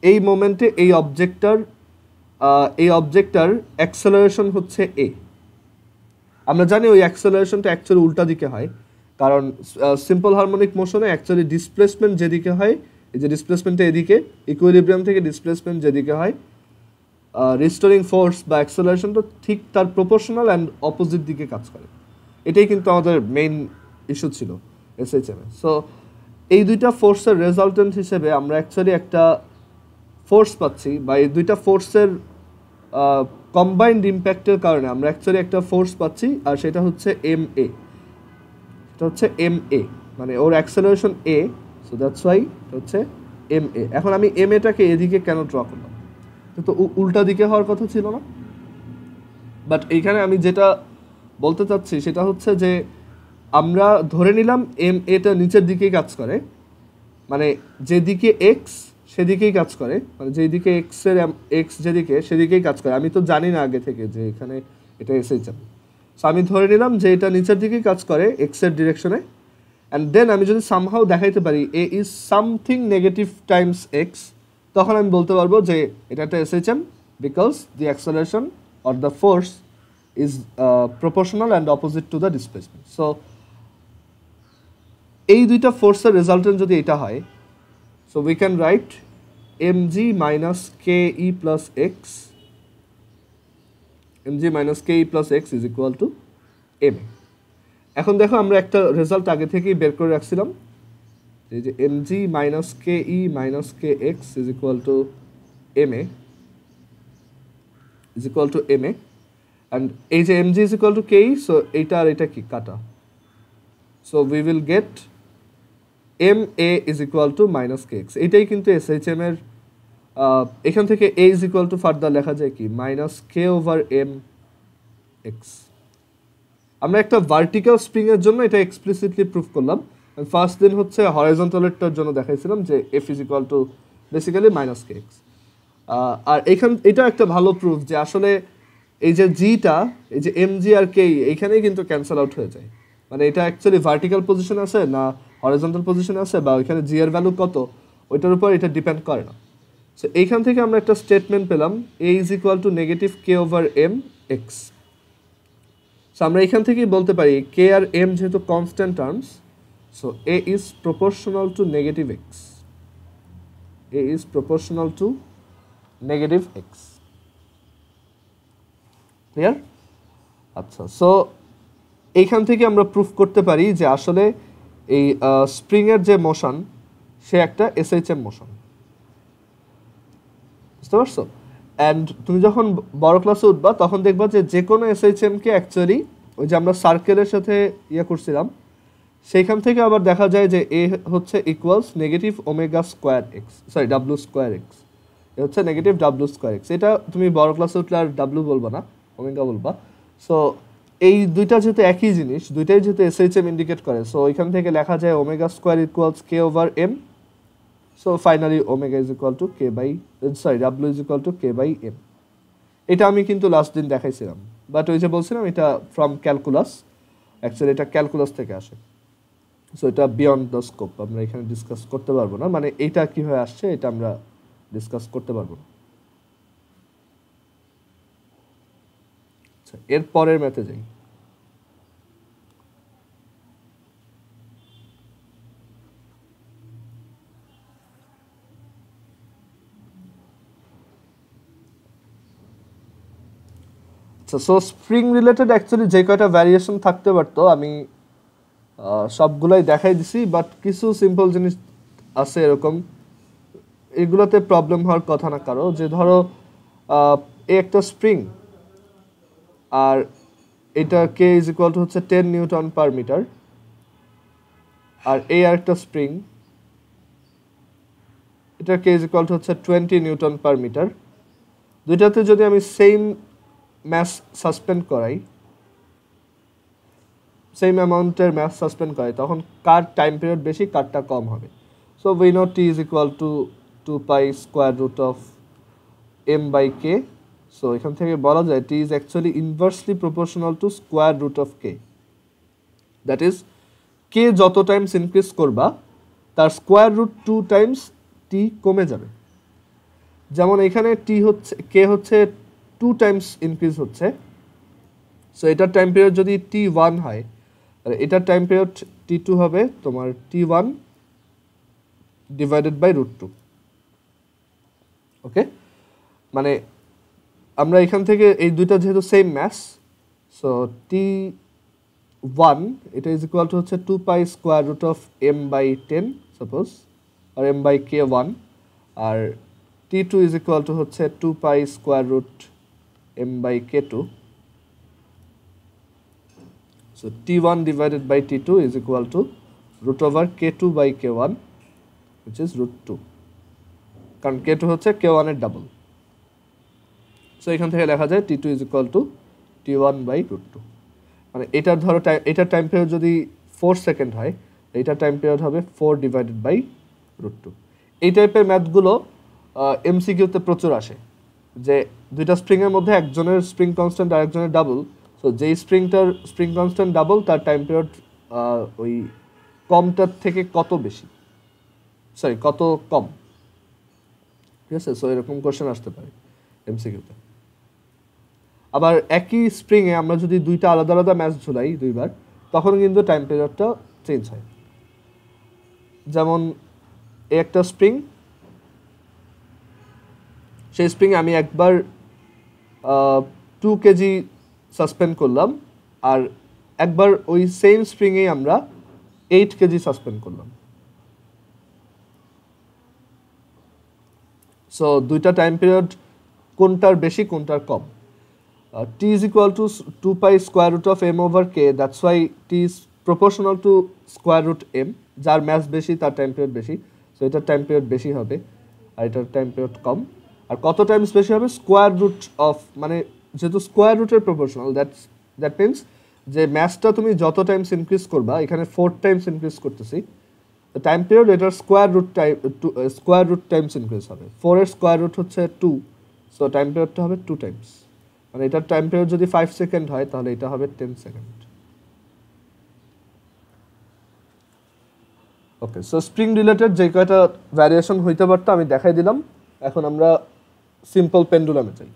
এই মোমেন্টে এই অবজেক্টটার অ্যাক্সেলারেশন হচ্ছে এ। আমরা জানি ওই অ্যাক্সেলারেশনটা অ্যাকচুয়ালি উল্টা দিকে হয়, কারণ সিম্পল হারমোনিক মোশনে অ্যাকচুয়ালি ডিসপ্লেসমেন্ট যেদিকে হয়, এই যে ডিসপ্লেসমেন্টটা এদিকে, ইকুইলিব্রিয়াম থেকে ডিসপ্লেসমেন্ট যেদিকে হয়, রিস্টোরিং ফোর্স বা অ্যাক্সেলারেশনটা ঠিক তার প্রপোর্শনাল অ্যান্ড অপোজিট দিকে কাজ করে। এটাই কিন্তু আমাদের মেইন ইস্যু ছিল এসএইচএমে। সো এই দুইটা ফোর্সের রেজাল্টেন্ট হিসেবে আমরা অ্যাকচুয়ালি একটা ফোর্স পাচ্ছি, বা এই দুইটা ফোর্সের কম্বাইন্ড ইম্প্যাক্টের কারণে আমরা অ্যাকচুয়ালি একটা ফোর্স পাচ্ছি, আর সেটা হচ্ছে এম এ। এটা হচ্ছে এম এ, মানে ওর acceleration A, so that's why এটা হচ্ছে এম এ। এখন আমি এম এটাকে এদিকে কেন ড্র করলাম? তো উল্টা দিকে হওয়ার কথা ছিল না? বাট এইখানে আমি যেটা বলতে চাচ্ছি সেটা হচ্ছে যে আমরা ধরে নিলাম এম এটা নিচের দিকেই কাজ করে, মানে যেদিকে এক্স সেদিকেই কাজ করে, মানে যেদিকে এক্সের এক্স যেদিকে সেদিকেই কাজ করে। আমি তো জানি না আগে থেকে যে এখানে এটা এসএইচএম, সো আমি ধরে নিলাম যে এটা নিচের দিকেই কাজ করে এক্সের ডিরেকশনে, অ্যান্ড দেন আমি যদি সামহাও দেখাইতে পারি A is something negative times X, তখন আমি বলতে পারবো যে এটা একটা SHM, because the acceleration or the force is proportional and opposite to the displacement. So এই দুইটা ফোর্সের রেজাল্টেন্ট যদি এটা হয়, so we can write mg minus ke plus x, mg minus ke plus x is equal to ma। এখন দেখো আমরা একটা রেজাল্ট আগে থেকেই বের করে রাখছিলাম, এই যে mg minus ke minus kx is equal to ma, is equal to ma, and এই যে mg is equal to K, so এইটা আর এটা কি কাটা, so we will get M A is equal to minus K X. এটাই কিন্তু এসএইচএম এর, এখান থেকে A is equal to further লেখা যায় কি minus K over M X. আমরা একটা ভার্টিক্যাল স্প্রিং এর জন্য এটা এক্সপ্লিসিটলি প্রুফ করলাম। ফার্স্ট দিন হচ্ছে হরাইজন্টালেরটার জন্য দেখাইছিলাম যে F is equal to basically minus K X. আর এটা একটা ভালো প্রুফ যে আসলে এই যে জিটা, এই যে এম জি আর কে, এইখানেই কিন্তু ক্যান্সেল আউট হয়ে যায়। মানে এটা অ্যাকচুয়ালি ভার্টিক্যাল পজিশন আছে না হরাইজন্টাল পজিশনে আছে, বা ওইখানে জি এর ভ্যালু কত ওইটার উপর এটা ডিপেন্ড করে না। সো এইখান থেকে আমরা একটা স্টেটমেন্ট পেলাম A is equal to negative K over M X. So আমরা এখান থেকেই বলতে পারি কে আর এম যেহেতু constant terms, so A is proportional to negative X, A is proportional to negative X. Clear? আচ্ছা, সো এইখান থেকে আমরা প্রুফ করতে পারি যে আসলে এই স্প্রিংয়ের যে মোশন সে একটা এসএইচএম মোশন। বুঝতে পারছো? অ্যান্ড তুমি যখন বড় ক্লাসে উঠবা তখন দেখবা যে কোনো এসএইচএমকে অ্যাকচুয়ালি ওই যে আমরা সার্কেলের সাথে ইয়ে করছিলাম সেইখান থেকে আবার দেখা যায় যে এ হচ্ছে equals negative omega square X, sorry W square X, A হচ্ছে নেগেটিভ ডাব্লু স্কোয়ার এক্স। এটা তুমি বড় ক্লাসে উঠলে আর ডাব্লু বলবা না, ওমেগা বলবা। সো এই দুইটা যেহেতু একই জিনিস, দুইটাই যেহেতু এসএইচএম ইন্ডিকেট করে, সো ওইখান থেকে লেখা যায় omega square equals K over M. So finally omega is equal to K by, sorry W is equal to K by M. এটা আমি কিন্তু লাস্ট দিন দেখাইছিলাম, বাট ওই যে বলছিলাম এটা ফ্রম ক্যালকুলাস, অ্যাকচুয়ালি এটা ক্যালকুলাস থেকে আসে। সো এটা বিয়ন্ড দ্য স্কোপ, আমরা এখানে ডিসকাস করতে পারবো না, মানে এইটা কীভাবে আসছে এটা আমরা ডিসকাস করতে পারবো না। আচ্ছা, এর পরের ম্যাথে যাই। আচ্ছা, সো স্প্রিং রিলেটেড অ্যাকচুয়ালি যে কয়টা ভ্যারিয়েশন থাকতে পারতো আমি সবগুলাই দেখাই দিছি, বাট কিছু সিম্পল জিনিস আছে এরকম, এগুলোতে প্রবলেম হওয়ার কথা না কারো। যে ধরো এই একটা স্প্রিং আর এটা কে ইজ ইকুয়াল টু হচ্ছে 10 নিউটন পার মিটার, আর এই আরেকটা স্প্রিং এটা কে ইজ ইকুয়াল টু হচ্ছে 20 নিউটন পার মিটার। দুইটাতে যদি আমি সেম ম্যাস সাসপেন্ড করাই, সেম অ্যামাউন্টের ম্যাস সাসপেন্ড করাই, তখন কার টাইম পিরিয়ড বেশি কারটা কম হবে। So we know T is equal to 2 pi square root of M by K. So এখান থেকে বলা যায় T is actually inversely proportional to square root of K. That is K যত টাইমস ইনক্রিজ করবা তার স্কোয়ার রুট 2 টাইমস টি কমে যাবে। যেমন এখানে টি হচ্ছে কে হচ্ছে 2 টাইমস ইনক্রিজ হচ্ছে, সো এটার টাইম পিরিয়ড যদি T1 হয়, আর এটার টাইম পিরিয়ড T2 হবে তোমার T1 ডিভাইডেড বাই √2। ওকে, মানে আমরা এখান থেকে এই দুইটা যেহেতু সেম ম্যাস, সো T1 এটা ইজ ইকুয়াল টু হচ্ছে 2 pi square root of M by 10 suppose, আর এম বাই কে 1, আর T2 ইজ ইকুয়াল টু হচ্ছে 2 pi square root M by K 2. So T1 divided by T2 is equal to root over K2 by K1, which is √2, কারণ K2 হচ্ছে K1 এর ডাবল। সো এখান থেকে লেখা যায় T2 is equal to T1 by √2। মানে এটার ধরো এটার টাইম পিরিয়ড যদি 4 সেকেন্ড হয়, এইটার টাইম পিরিয়ড হবে 4 ডিভাইডেড বাই √2। এই টাইপের ম্যাথগুলো এমসিকিউতে প্রচুর আসে, যে দুইটা স্প্রিংয়ের মধ্যে একজনের স্প্রিং কনস্ট্যান্ট আর একজনের ডাবল। সো যেই স্প্রিং কনস্ট্যান্ট ডাবল তার টাইম পিরিয়ড ওই কমটার থেকে কত বেশি, সরি কত কম। ঠিক আছে, সো এরকম কোশ্চেন আসতে পারে এমসিকিউতে। আবার একই স্প্রিংয়ে আমরা যদি দুইটা আলাদা আলাদা ম্যাচ ঝুলাই দুইবার, তখন কিন্তু টাইম পিরিয়ডটা চেঞ্জ হয়। যেমন একটা স্প্রিং, সেই স্প্রিংয়ে আমি একবার 2 কেজি সাসপেন্ড করলাম, আর একবার ওই সেম স্প্রিংয়েই আমরা 8 কেজি সাসপেন্ড করলাম। সো দুইটা টাইম পিরিয়ড কোনটার বেশি কোনটার কম। T is equal to 2 pi square root of m over k. That's why T is proportional to square root m. যার ম্যাস বেশি তার টাইম পিরিয়ড বেশি, সো এটার টাইম পিরিয়ড বেশি হবে আর এটার টাইম পিরিয়ড কম। আর কত টাইমস বেশি হবে? স্কোয়ার রুট অফ, মানে যেহেতু স্কোয়ার রুটের প্রপোর্শনাল, দ্যাট মিনস যে ম্যাসটা তুমি যত টাইমস ইনক্রিজ করবা, এখানে 4 টাইমস ইনক্রিজ করতেছি, টাইম পিরিয়ড এটার স্কোয়ার রুট টাইমস ইনক্রিজ হবে। 4 এর স্কোয়ার রুট হচ্ছে 2, সো টাইম পিরিয়ডটা হবে 2 টাইমস। মানে এটার টাইম পিরিয়ড যদি 5 সেকেন্ড হয় তাহলে এটা হবে 10 সেকেন্ড। ওকে, সো স্প্রিং রিলেটেড যে কয়টা ভ্যারিয়েশন হইতে পারতো আমি দেখাই দিলাম। এখন আমরা সিম্পল পেন্ডুলামে যাই।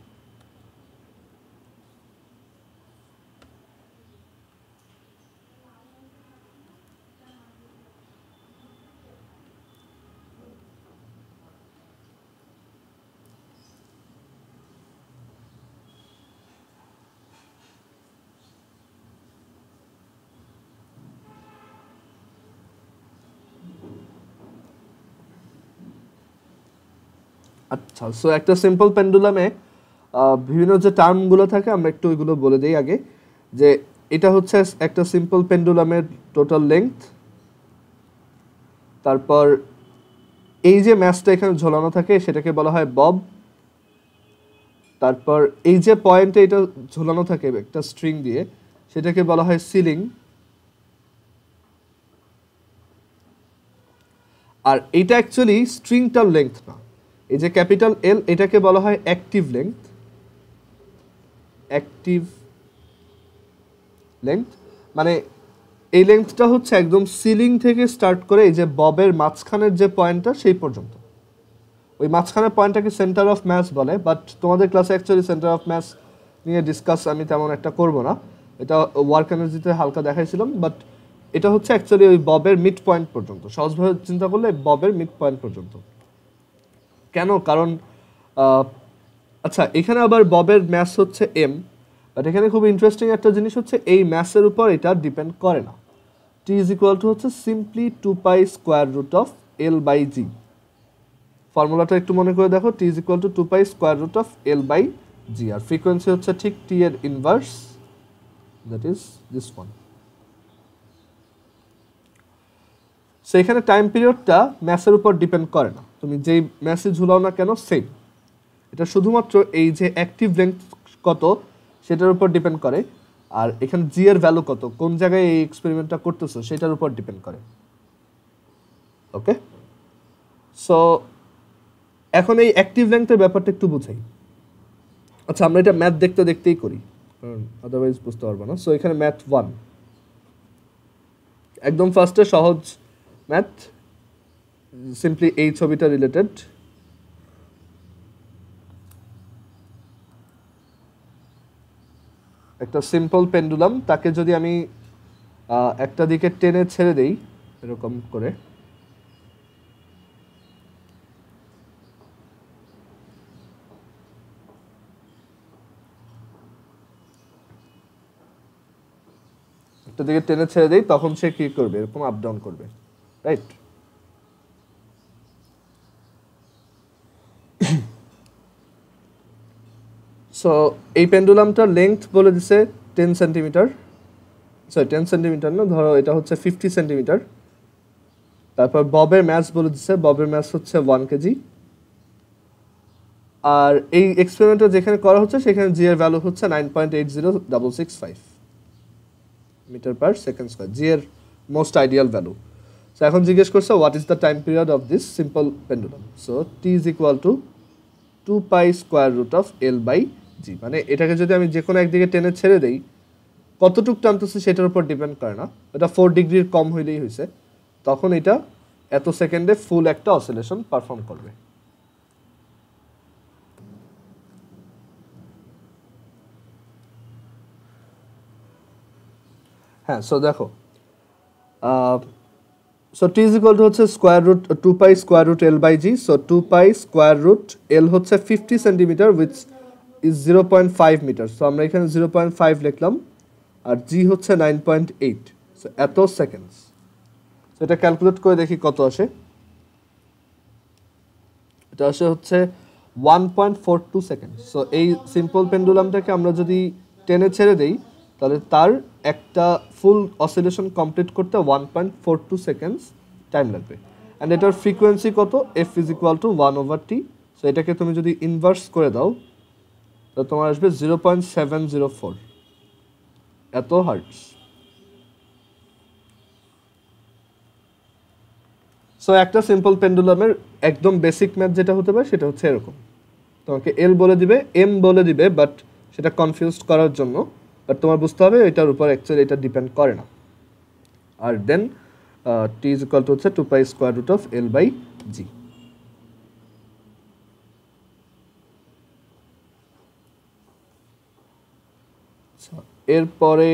আচ্ছা, সো একটা সিম্পল পেন্ডুলামে বিভিন্ন যে টার্মগুলো থাকে আমরা একটু ওইগুলো বলে দিই আগে। যে এটা হচ্ছে একটা সিম্পল পেন্ডুলামের টোটাল লেংথ, তারপর এই যে ম্যাসটা এখানে ঝোলানো থাকে সেটাকে বলা হয় বব, তারপর এই যে পয়েন্টে এটা ঝোলানো থাকে একটা স্ট্রিং দিয়ে সেটাকে বলা হয় সিলিং, আর এটা অ্যাকচুয়ালি স্ট্রিংটার লেংথ না, এই যে ক্যাপিটাল এল এটাকে বলা হয় অ্যাক্টিভ লেংথ। মানে এই লেংথটা হচ্ছে একদম সিলিং থেকে স্টার্ট করে এই যে ববের মাঝখানের যে পয়েন্টটা সেই পর্যন্ত। ওই মাঝখানের পয়েন্টটাকে সেন্টার অফ ম্যাস বলে, বাট তোমাদের ক্লাসে অ্যাকচুয়ালি সেন্টার অফ ম্যাস নিয়ে ডিসকাস আমি তেমন একটা করব না, এটা ওয়ার্ক এনার্জিতে হালকা দেখাইছিলাম। বাট এটা হচ্ছে অ্যাকচুয়ালি ওই ববের মিড পয়েন্ট পর্যন্ত, সহজভাবে চিন্তা করলে ববের মিড পয়েন্ট পর্যন্ত। কেন? কারণ আচ্ছা, এখানে আবার ববের ম্যাস হচ্ছে এম, বাট এখানে খুব ইন্টারেস্টিং একটা জিনিস হচ্ছে এই ম্যাসের উপর এটা ডিপেন্ড করে না। টি ইজ ইকুয়াল টু হচ্ছে simply 2 pi square root of L by G. ফর্মুলাটা একটু মনে করে দেখো, T is equal to 2 pi square root of L by G, আর ফ্রিকোয়েন্সি হচ্ছে ঠিক টি এর inverse, that is this one. So এখানে টাইম পিরিয়ডটা ম্যাসের উপর ডিপেন্ড করে না, তুমি যেই ম্যাসে ঝুলাও না কেন সেম, এটা শুধুমাত্র এই যে অ্যাক্টিভ লেংথ কত সেটার উপর ডিপেন্ড করে, আর এখানে জি এর ভ্যালু কত, কোন জায়গায় এই এক্সপেরিমেন্টটা করতেছো সেটার উপর ডিপেন্ড করে। ওকে, সো এখন এই অ্যাক্টিভ লেংথের ব্যাপারটা একটু বুঝাই। আচ্ছা, আমরা এটা ম্যাথ দেখতে দেখতেই করি, কারণ আদারওয়াইজ বুঝতে পারবো না। সো এখানে ম্যাথ 1, একদম ফার্স্টে সহজ ম্যাথ, সিম্পলি এই ছবিটা রিলেটেড। একটা সিম্পল পেন্ডুলাম, তাকে যদি আমি একটা দিকে টেনে ছেড়ে দেই এরকম করে, একটা দিকে টেনে ছেড়ে দেই, তখন সে কি করবে? এরকম আপ ডাউন করবে, রাইট? সো এই পেন্ডুলামটার লেংথ বলে দিছে 10 সেন্টিমিটার, সরি 10 সেন্টিমিটার না, ধরো এটা হচ্ছে 50 সেন্টিমিটার। তারপর ববের ম্যাস বলে দিছে, ববের ম্যাস হচ্ছে 1 কেজি। আর এই এক্সপেরিমেন্টটা যেখানে করা হচ্ছে সেখানে জি এর ভ্যালু হচ্ছে 9.80665 metre per second square, G এর মোস্ট আইডিয়াল ভ্যালু। সো এখন জিজ্ঞেস করছে what is the time period of this simple pendulum. So T is equal to 2 pi square root of L by G, মানে এটাকে যদি আমি যে কোনো একদিকে টেনে ছেড়ে দেই, কতটুক টানতেছে সেটার উপর ডিপেন্ড করে না, এটা 4 ডিগ্রির কম হইলেই হয়েছে, তখন এটা এত সেকেন্ডে ফুল একটা অসিলেশন পারফর্ম করবে। হ্যাঁ, সো দেখো, so T is equal to হচ্ছে square root 2 pi square root L by G. So 2 pi square root L হচ্ছে 50 centimetre which is 0.5 metre. So আমরা এখানে 0.5 লিখলাম, আর জি হচ্ছে 9.8, সো এত সেকেন্ডস। সো এটা ক্যালকুলেট করে দেখি কত আসে। এটা আসে হচ্ছে 1.42 সেকেন্ড। সো এই সিম্পল পেন্ডুলামটাকে আমরা যদি টেনে ছেড়ে দেই তাহলে তার একটা ফুল অসিলেশন কমপ্লিট করতে 1.42 সেকেন্ডস টাইম লাগবে। অ্যান্ড এটার ফ্রিকোয়েন্সি কত? F is equal two 1/t। So এটাকে তুমি যদি ইনভার্স করে দাও তো তোমার আসবে 0.704 এত হার্টস। সো একটা সিম্পল পেন্ডুলামের একদম বেসিক ম্যাথ যেটা হতে পারে সেটা হচ্ছে এরকম, তোমাকে এল বলে দিবে, এম বলে দিবে, বাট সেটা কনফিউজ করার জন্য, বাট তোমার বুঝতে হবে এটার উপর অ্যাকচুয়ালি এটা ডিপেন্ড করে না। আর then T is equal to হচ্ছে 2 pi square root of L by G. এরপরে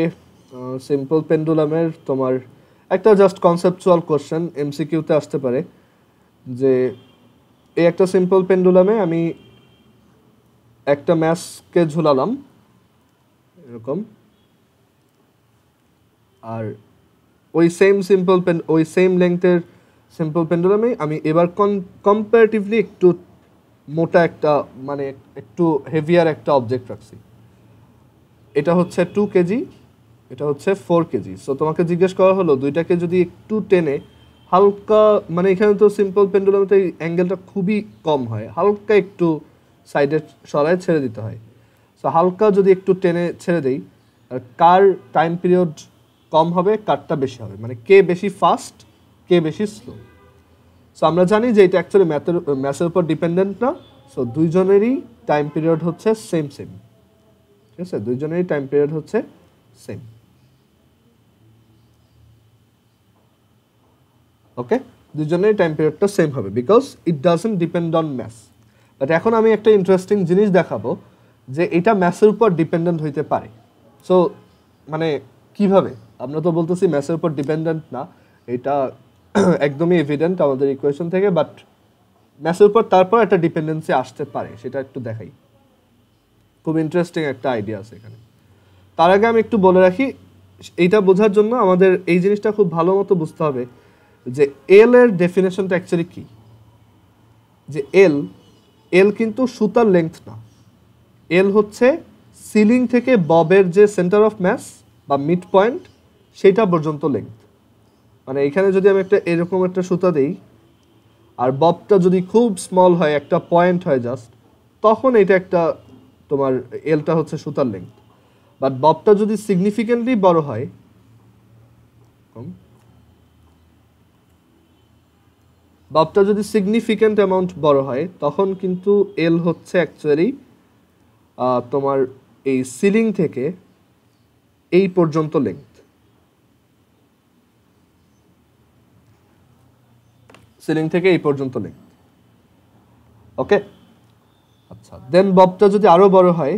সিম্পল পেন্ডুলামের তোমার একটা জাস্ট কনসেপচুয়াল কোশ্চেন এমসিকিউতে আসতে পারে যে এই একটা সিম্পল পেন্ডুলামে আমি একটা ম্যাসকে ঝুলালাম এরকম, আর ওই সেম লেংথের সিম্পল পেন্ডুলামে আমি এবার কম্পারেটিভলি একটু মোটা একটা মানে একটু হেভিয়ার একটা অবজেক্ট রাখছি। এটা হচ্ছে 2 কেজি, এটা হচ্ছে 4 কেজি। সো তোমাকে জিজ্ঞেস করা হলো দুইটাকে যদি একটু টেনে হালকা, মানে এখানে তো সিম্পল পেন্ডুলামে এই অ্যাঙ্গেলটা খুবই কম হয়, হালকা একটু সাইডে সরায় ছেড়ে দিতে হয়। সো হালকা যদি একটু টেনে ছেড়ে দেই, কার টাইম পিরিয়ড কম হবে, কারটা বেশি হবে, মানে কে বেশি ফাস্ট কে বেশি স্লো। সো আমরা জানি যে এটা অ্যাকচুয়ালি ম্যাথের উপর ডিপেন্ডেন্ট না। সো দুইজনেরই টাইম পিরিয়ড হচ্ছে সেম, ঠিক আছে, দুইজনেরই টাইম পিরিয়ড হচ্ছে সেম। ওকে, দুজনের টাইম পিরিয়ডটা সেম হবে because it doesn't depend on math. But এখন আমি একটা ইন্টারেস্টিং জিনিস দেখাবো যে এটা ম্যাথের উপর ডিপেন্ডেন্ট হইতে পারে। সো মানে কিভাবে? আমরা তো বলতেছি ম্যাথের উপর ডিপেন্ডেন্ট না, এটা একদমই এভিডেন্ট আমাদের ইকুয়েশন থেকে, বাট ম্যাথের উপর তারপর একটা ডিপেন্ডেন্সি আসতে পারে, সেটা একটু দেখাই। খুব ইন্টারেস্টিং একটা আইডিয়া আছে এখানে। তার আগে আমি একটু বলে রাখি, এইটা বোঝার জন্য আমাদের এই জিনিসটা খুব ভালো মতো বুঝতে হবে যে এল এর ডেফিনেশনটা অ্যাকচুয়ালি কি। যে এল কিন্তু সুতার লেংথ না, এল হচ্ছে সিলিং থেকে ববের যে সেন্টার অফ ম্যাস বা মিড পয়েন্ট সেইটা পর্যন্ত লেংথ। মানে এখানে যদি আমি একটা এরকম একটা সুতা দেই আর ববটা যদি খুব স্মল হয়, একটা পয়েন্ট হয় জাস্ট, তখন এটা একটা তোমার এলটা হচ্ছে সুতার লেংথ। বাট ববটা যদি সিগনিফিকেন্টলি বড় হয়, ববটা যদি সিগনিফিক্যান্ট অ্যামাউন্ট বড় হয়, তখন কিন্তু এল হচ্ছে অ্যাকচুয়ালি তোমার এই সিলিং থেকে এই পর্যন্ত লেংথ, সিলিং থেকে এই পর্যন্ত লেংথ। ওকে, আচ্ছা, দেন ববটা যদি আরো বড় হয়,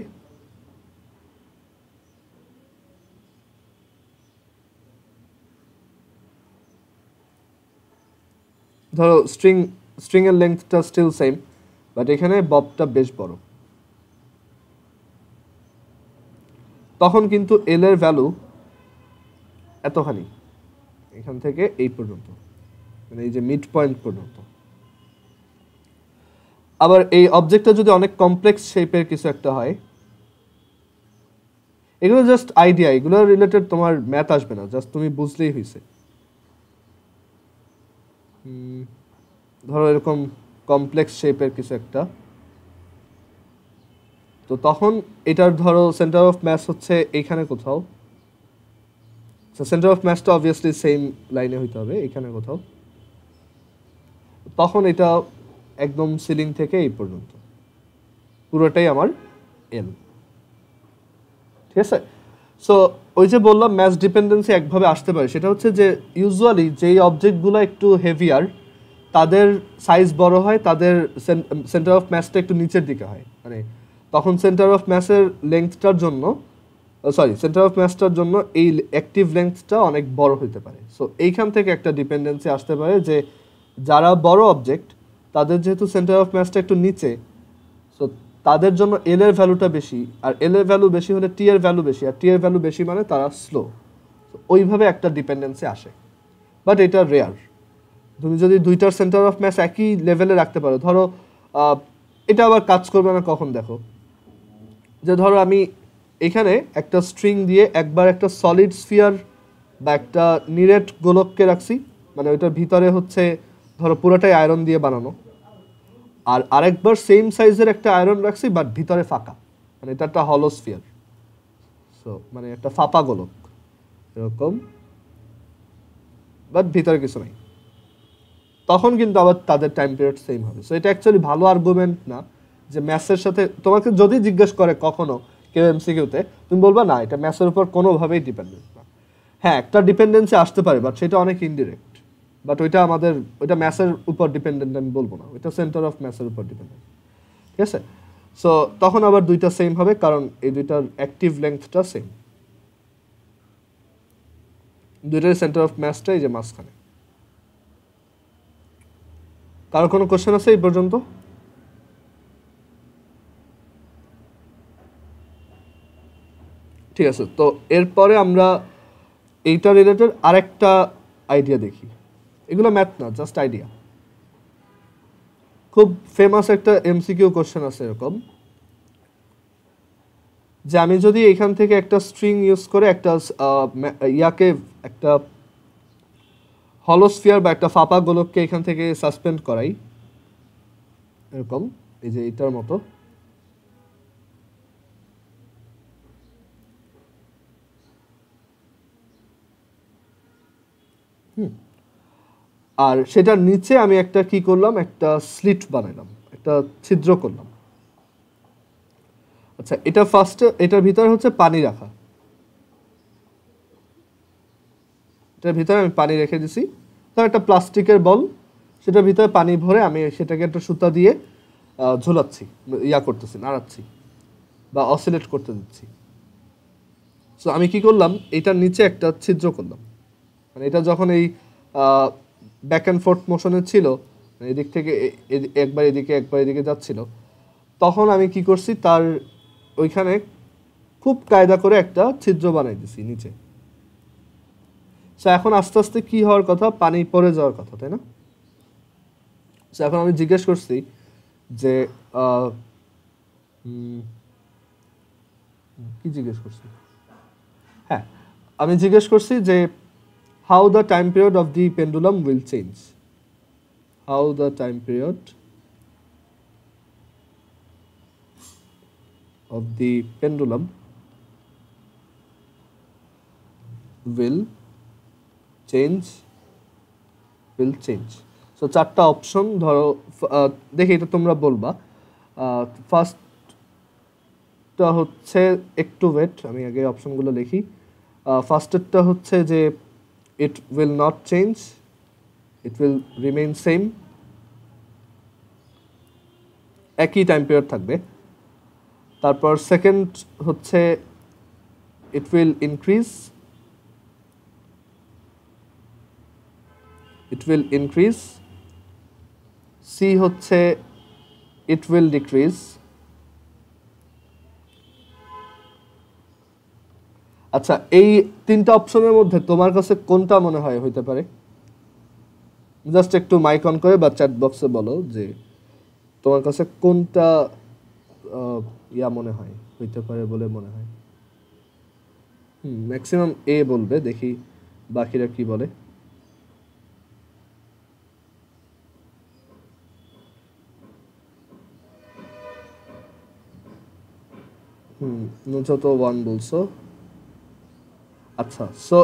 ধরো স্ট্রিং এর লেংথটা স্টিল সেম, বাট এখানে ববটা বেশ বড়, তখন কিন্তু এল এর ভ্যালু এতখানি, এখান থেকে এই পর্যন্ত, মানে এই যে মিড পয়েন্ট পর্যন্ত। আবার এই অবজেক্টটা যদি অনেক কমপ্লেক্স শেপের কিছু একটা হয়, এগুলো জাস্ট আইডিয়া, এগুলো রিলেটেড তোমার ম্যাথ আসবে না, জাস্ট তুমি বুঝলেই হয়েছে। ধরো এরকম কমপ্লেক্স শেপের কিছু একটা, তো তখন এটার ধরো সেন্টার অফ ম্যাস হচ্ছে এইখানে কোথাও, সেন্টার অফ ম্যাসটা অবভিয়াসলি সেম লাইনে হইতে হবে, এখানে কোথাও। তখন এটা একদম সিলিং থেকে এই পর্যন্ত পুরোটাই আমার এল, ঠিক আছে। সো ওই যে বললাম ম্যাস ডিপেন্ডেন্সি একভাবে আসতে পারে, সেটা হচ্ছে যে ইউজুয়ালি যেই অবজেক্টগুলো একটু হেভিয়ার তাদের সাইজ বড় হয়, তাদের সেন্টার অফ ম্যাসটা একটু নিচের দিকে হয়, মানে তখন সেন্টার অফ ম্যাসের লেংথটার জন্য সেন্টার অফ ম্যাসটার জন্য এই অ্যাক্টিভ লেংথটা অনেক বড় হতে পারে। সো এইখান থেকে একটা ডিপেন্ডেন্সি আসতে পারে যে যারা বড় অবজেক্ট তাদের যেহেতু সেন্টার অফ ম্যাসটা একটু নিচে, সো তাদের জন্য এল এর ভ্যালুটা বেশি, আর এল এর ভ্যালু বেশি হলে টি এর ভ্যালু বেশি, আর টি এর ভ্যালু বেশি মানে তারা স্লো। ওইভাবে একটা ডিপেন্ডেন্সি আসে, বাট এটা রেয়ার। তুমি যদি দুইটার সেন্টার অফ ম্যাস একই লেভেলে রাখতে পারো, ধরো এটা আবার কাজ করবে না কখন দেখো, যে ধরো আমি এখানে একটা স্ট্রিং দিয়ে একবার একটা সলিড স্ফিয়ার বা একটা নিরেট গোলককে রাখছি, মানে ওইটার ভিতরে হচ্ছে ধরো পুরোটাই আয়রন দিয়ে বানানো, আর আরেকবার সেম সাইজের একটা আয়রন রাখছি বাট ভিতরে ফাঁকা, মানে এটা একটা হলো স্ফিয়ার, সো মানে একটা ফাঁপা গোলক এরকম, বাট ভিতরে কিছু নাই, তখন কিন্তু আবার তাদের টাইম পিরিয়ড সেম হবে। সো এটা অ্যাকচুয়ালি ভালো আর্গুমেন্ট না যে ম্যাথসের সাথে, তোমাকে যদি জিজ্ঞেস করে কখনো কেউ এমসিকিউতে, তুমি বলবা না এটা ম্যাথসের উপর কোনোভাবেই ডিপেন্ডেন্ট না। হ্যাঁ, একটা ডিপেন্ডেন্সি আসতে পারে বাট সেটা অনেক ইনডিরেক্ট, বাট ওইটা ম্যাথসের উপর ডিপেন্ডেন্ট আমি বলবো না, ওইটা সেন্টার অফ ম্যাথসের উপর ডিপেন্ডেন্ট, ঠিক আছে? সো তখন আবার দুইটা সেম হবে কারণ এই দুইটার অ্যাক্টিভ লেংথটা সেম, দুইটার সেন্টার অফ ম্যাথসটা এই যে মাঝখানে। কারো কোনো কোশ্চেন আছে এই পর্যন্ত? ঠিক আছে, তো এরপরে আমরা এইটা রিলেটেড আরেকটা আইডিয়া দেখি, এগুলো ম্যাথ না, জাস্ট আইডিয়া। খুব ফেমাস একটা এমসিকিউ কোশ্চেন আছে এরকম, যে আমি যদি এখান থেকে একটা স্ট্রিং ইউজ করে একটা ইয়াকে, একটা হলোস্ফিয়ার বা একটা ফাঁপা গোলককে এখান থেকে সাসপেন্ড করাই এরকম, এই যে এটার মতো, আর সেটার নিচে আমি একটা কি করলাম, একটা স্লিট বানাইলাম, একটা ছিদ্র করলাম। আচ্ছা, এটা ফার্স্টে এটার ভিতরে হচ্ছে পানি রাখা, এটার ভিতরে আমি পানি রেখে দিছি, তার একটা প্লাস্টিকের বল, সেটার ভিতরে পানি ভরে আমি সেটাকে একটা সুতা দিয়ে ঝোলাচ্ছি, করতেছি, নাড়াচ্ছি বা অসিলেট করতে দিচ্ছি। সো আমি কি করলাম, এটার নিচে একটা ছিদ্র করলাম, মানে এটা যখন এই ব্যাক অ্যান্ড ফোর্থ মোশনে ছিল, মানে এদিক থেকে একবার এদিকে একবার এদিকে যাচ্ছিল, তখন আমি কি করছি, তার ওইখানে খুব কায়দা করে একটা ছিদ্র বানাই দিছি নিচে। সো এখন আস্তে আস্তে কি হওয়ার কথা, পানি পড়ে যাওয়ার কথা, তাই না? সো এখন আমি জিজ্ঞেস করছি যে কি জিজ্ঞেস করছি, হ্যাঁ, আমি জিজ্ঞেস করছি যে how the time period of the pendulum will change, how the time period of the pendulum will change, so চারটা অপশন ধরো, দেখি এটা তোমরা বলবা। ফার্স্টটা হচ্ছে একটু ওয়েট, আমি আগে অপশনগুলো লিখি। ফার্স্টেরটা হচ্ছে যে it will not change, it will remain same, একই টাইম পিরিয়ড থাকবে। তারপর সেকেন্ড হচ্ছে it will increase, সি হচ্ছে it will decrease। আচ্ছা, এই তিনটা অপশনের মধ্যে তোমার কাছে কোনটা মনে হয় হইতে পারে? জাস্ট একটু মাইক অন করে বা চ্যাট বক্সে বলো যে তোমার কাছে কোনটা মনে হয় হইতে পারে বলে মনে হয়। ম্যাক্সিমাম এ বলবে, দেখি বাকিরা কি বলে। নুজত ওয়ান বলছো। আচ্ছা, সো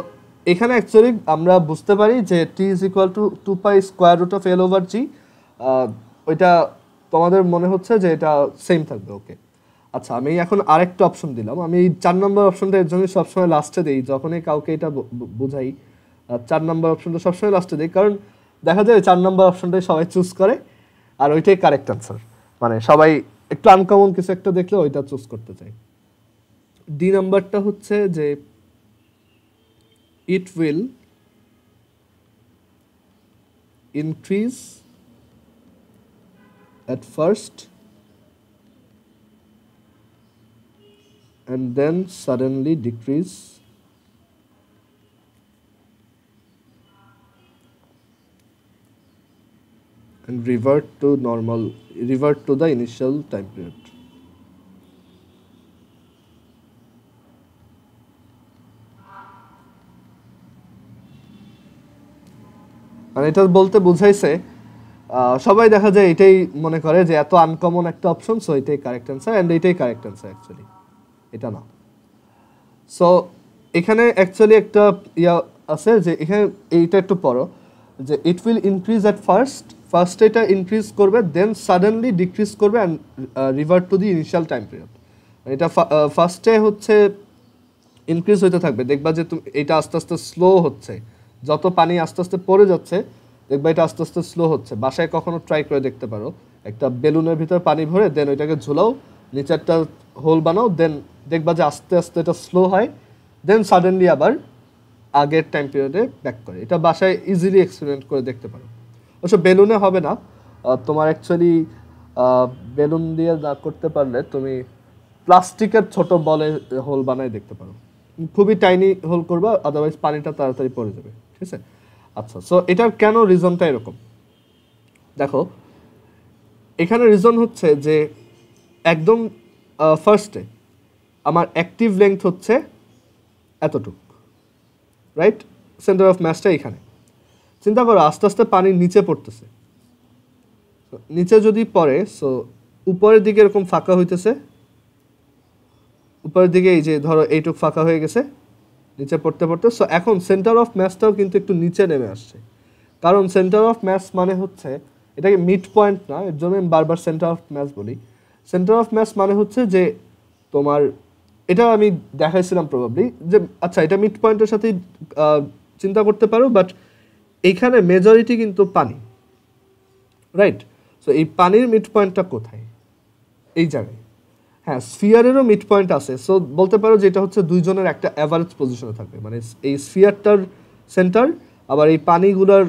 এখানে অ্যাকচুয়ালি আমরা বুঝতে পারি যে T is equal to 2 pi square root of L over g, ওইটা তোমাদের মনে হচ্ছে যে এটা সেম থাকবে, ওকে। আচ্ছা, আমি এখন আরেকটা অপশন দিলাম, আমি এই 4 নম্বর অপশনটা এর জন্য সবসময় লাস্টে দিই, যখনই কাউকে এটা বুঝাই 4 নম্বর অপশনটা সবসময় লাস্টে দিই, কারণ দেখা যায় 4 নম্বর অপশনটাই সবাই চুজ করে আর ওইটাই কারেক্ট আনসার, মানে সবাই একটু আনকমন কিছু একটা দেখলে ওইটা চুজ করতে চায়। ডি নাম্বারটা হচ্ছে যে it will increase at first and then suddenly decrease, and revert to the initial time period. মানে এটা বলতে বুঝাইছে সবাই দেখা যায় এটাই মনে করে যে এত আনকমন একটা অপশন, সো এটাই কারেক্ট অ্যান্সার, অ্যান্ড এটাই কারেক্ট অ্যান্সার অ্যাকচুয়ালি এটা না। সো এখানে অ্যাকচুয়ালি একটা ইয়া আছে যে এখানে এইটা একটু পড়ো যে it will increase at first এটা ইনক্রিজ করবে, দেন সাডেনলি ডিক্রিজ করবে and revert to the initial time period. এটা ফার্স্টে হচ্ছে ইনক্রিজ হতে থাকবে, দেখবা যে তুমি এটা আস্তে আস্তে স্লো হচ্ছে, যত পানি আস্তে আস্তে পড়ে যাচ্ছে দেখবা এটা আস্তে আস্তে স্লো হচ্ছে। বাসায় কখনো ট্রাই করে দেখতে পারো, একটা বেলুনের ভিতর পানি ভরে দেন ওইটাকে ঝুলাও, নিচেরটা হোল বানাও, দেন দেখবা যে আস্তে আস্তে এটা স্লো হয়, দেন সাডেনলি আবার আগের টাইম পিরিয়ডে ব্যাক করে। এটা বাসায় ইজিলি এক্সপেরিমেন্ট করে দেখতে পারো। অবশ্য বেলুনে হবে না, তোমার অ্যাকচুয়ালি বেলুন দিয়ে না করতে পারলে তুমি প্লাস্টিকের ছোট বলে হোল বানায় দেখতে পারো, খুবই টাইনি হোল করবা, আদারওয়াইজ পানিটা তাড়াতাড়ি পড়ে যাবে। ঠিক আছে, আচ্ছা। সো এটার কেন রিজনটা এরকম দেখো, এখানে রিজন হচ্ছে যে একদম ফার্স্টে আমার অ্যাক্টিভ লেংথ হচ্ছে এতটুক, রাইট? সেন্টার অফ ম্যাসটা এখানে। চিন্তা করো আস্তে আস্তে পানি নিচে পড়তেছে, নিচে যদি পড়ে সো উপরের দিকে এরকম ফাঁকা হইতেছে, উপরের দিকে এই যে ধরো এইটুক ফাঁকা হয়ে গেছে নিচে পড়তে পড়তে। সো এখন সেন্টার অফ ম্যাসটাও কিন্তু একটু নিচে নেমে আসছে, কারণ সেন্টার অফ ম্যাস মানে হচ্ছে এটাকে মিড পয়েন্ট না, এর জন্য আমি বারবার সেন্টার অফ ম্যাস বলি। সেন্টার অফ ম্যাস মানে হচ্ছে যে তোমার, এটা আমি দেখাইছিলাম প্রবাবলি যে আচ্ছা এটা মিড পয়েন্টের সাথেই চিন্তা করতে পারো, বাট এইখানে মেজরিটি কিন্তু পানি, রাইট? সো এই পানির মিড পয়েন্টটা কোথায়? এই জায়গায়। হ্যাঁ, স্ফিয়ারেরও মিড পয়েন্ট আছে, সো বলতে পারো যে এটা হচ্ছে দুইজনের একটা অ্যাভারেজ পজিশনে থাকবে, মানে এই স্ফিয়ারটার সেন্টার আবার এই পানিগুলোর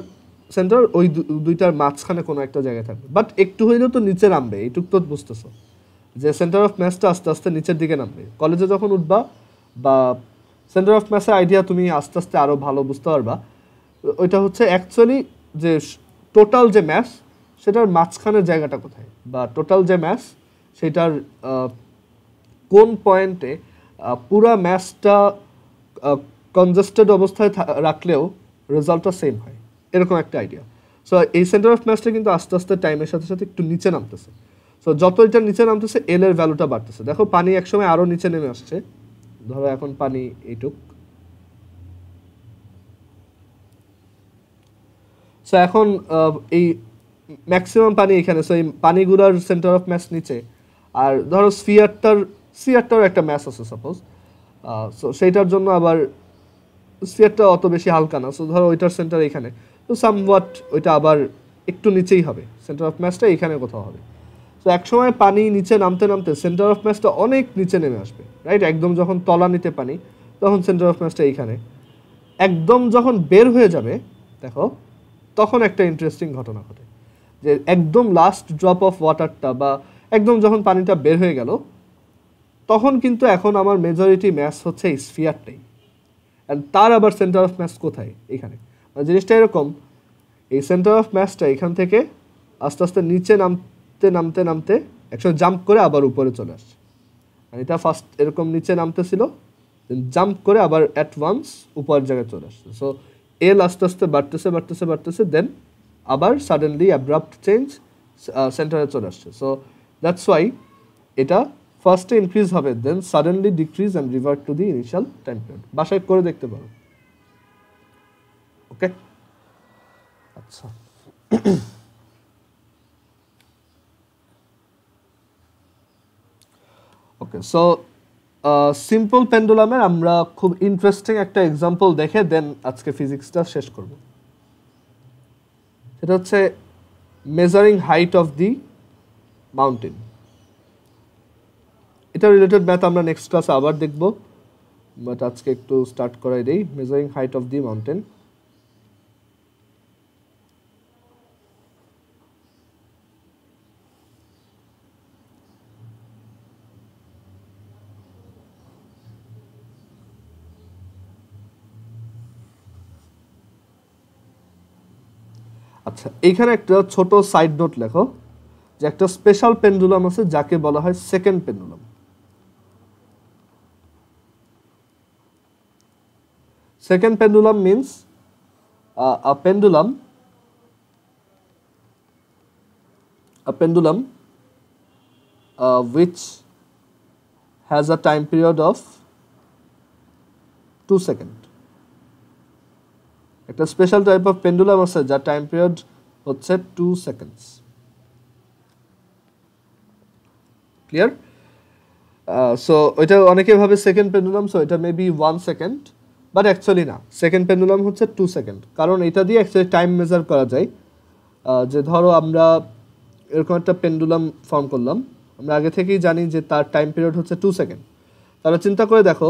সেন্টার ওই দুইটার মাঝখানে কোনো একটা জায়গায় থাকবে, বাট একটু হইলেও তো নিচে নামবে, এইটুক তো বুঝতেছো যে সেন্টার অফ ম্যাসটা আস্তে আস্তে নিচের দিকে নামবে। কলেজে যখন উঠবা বা সেন্টার অফ ম্যাসের আইডিয়া তুমি আস্তে আস্তে আরও ভালো বুঝতে পারবা। ওইটা হচ্ছে অ্যাকচুয়ালি যে টোটাল যে ম্যাস সেটার মাঝখানের জায়গাটা কোথায়, বা টোটাল যে ম্যাস সেটার কোন পয়েন্টে পুরা ম্যাসটা কনজাস্টেড অবস্থায় রাখলেও রেজাল্টটা সেম হয়, এরকম একটা আইডিয়া। সো এই সেন্টার অফ ম্যাসটা কিন্তু আস্তে আস্তে টাইমের সাথে সাথে একটু নিচে নামতেছে। সো যত এটা নিচে নামতেছে এল এর ভ্যালুটা বাড়তেছে। দেখো পানি একসময় আরও নিচে নেমে আসছে, ধরো এখন পানি এইটুক। সো এখন এই ম্যাক্সিমাম পানি এখানে, সো এই পানিগুলোর সেন্টার অফ ম্যাস নিচে, আর ধরো স্ফিয়ারটার একটা ম্যাস আছে সাপোজ, সো সেইটার জন্য আবার স্ফিয়ারটা অত বেশি হালকা না, সো ধরো ওইটার সেন্টার এখানে, তো সামওয়াট ওইটা আবার একটু নিচেই হবে, সেন্টার অফ ম্যাসটা এখানে কোথাও হবে। তো একসময় পানি নিচে নামতে নামতে সেন্টার অফ ম্যাসটা অনেক নিচে নেমে আসবে, রাইট? একদম যখন তলানিতে পানি তখন সেন্টার অফ ম্যাসটা এইখানে, একদম যখন বের হয়ে যাবে দেখো তখন একটা ইন্টারেস্টিং ঘটনা ঘটে, যে একদম লাস্ট ড্রপ অফ ওয়াটারটা বা একদম যখন পানিটা বের হয়ে গেল তখন কিন্তু এখন আমার মেজরিটি ম্যাস হচ্ছে এই স্ফিয়ারটাই, অ্যান্ড তার আবার সেন্টার অফ ম্যাস কোথায়? এখানে। জিনিসটা এরকম, এই সেন্টার অফ ম্যাসটা এখান থেকে আস্তে আস্তে নিচে নামতে নামতে নামতে একসময় জাম্প করে আবার উপরে চলে আসছে। এটা ফার্স্ট এরকম নিচে নামতেছিল, জাম্প করে আবার অ্যাট ওয়ান্স উপরের জায়গায় চলে আসছে। সো এল আস্তে আস্তে বাড়তেছে বাড়তেছে বাড়তেছে, দেন আবার সাডেনলি অ্যাব্রাপ্ট চেঞ্জ সেন্টারে চলে আসছে। সো দ্যাটস ওয়াই এটা ফার্স্টে ইনক্রিজ হবে, then suddenly decrease and revert to the initial time period. বাসায় করে দেখতে পারো। ওকে, আচ্ছা। ওকে, সো সিম্পল পেন্ডুলামের আমরা খুব ইন্টারেস্টিং একটা এক্সাম্পল দেখে দেন আজকে ফিজিক্সটা শেষ করব। সেটা হচ্ছে measuring height of the mountain. এটা রিলেটেড ম্যাথ আমরা নেক্সট ক্লাসে আবার দেখব, বাট আজকে একটু স্টার্ট করাই দেই। Measuring height of the mountain. আচ্ছা, আচ্ছা, এইখানে একটা ছোট সাইড নোট লেখো যে একটা স্পেশাল পেন্ডুলাম আছে যাকে বলা হয় second pendulum. Second pendulum means a pendulum which has a time period of 2 seconds. একটা স্পেশাল টাইপ অফ পেন্ডুলাম আছে যার টাইম পিরিয়ড হচ্ছে 2 সেকেন্ডস। ক্লিয়ার? সো ওইটা অনেকে ভাবে সেকেন্ড পেন্ডুলাম, সো এটা মেবি 1 সেকেন্ড, বাট অ্যাকচুয়ালি না, সেকেন্ড পেন্ডুলাম হচ্ছে 2 সেকেন্ড। কারণ এটা দিয়ে অ্যাকচুয়ালি টাইম মেজার করা যায়। যে ধরো আমরা এরকম একটা পেন্ডুলাম ফর্ম করলাম, আমরা আগে থেকেই জানি যে তার টাইম পিরিয়ড হচ্ছে 2 সেকেন্ড। তাহলে চিন্তা করে দেখো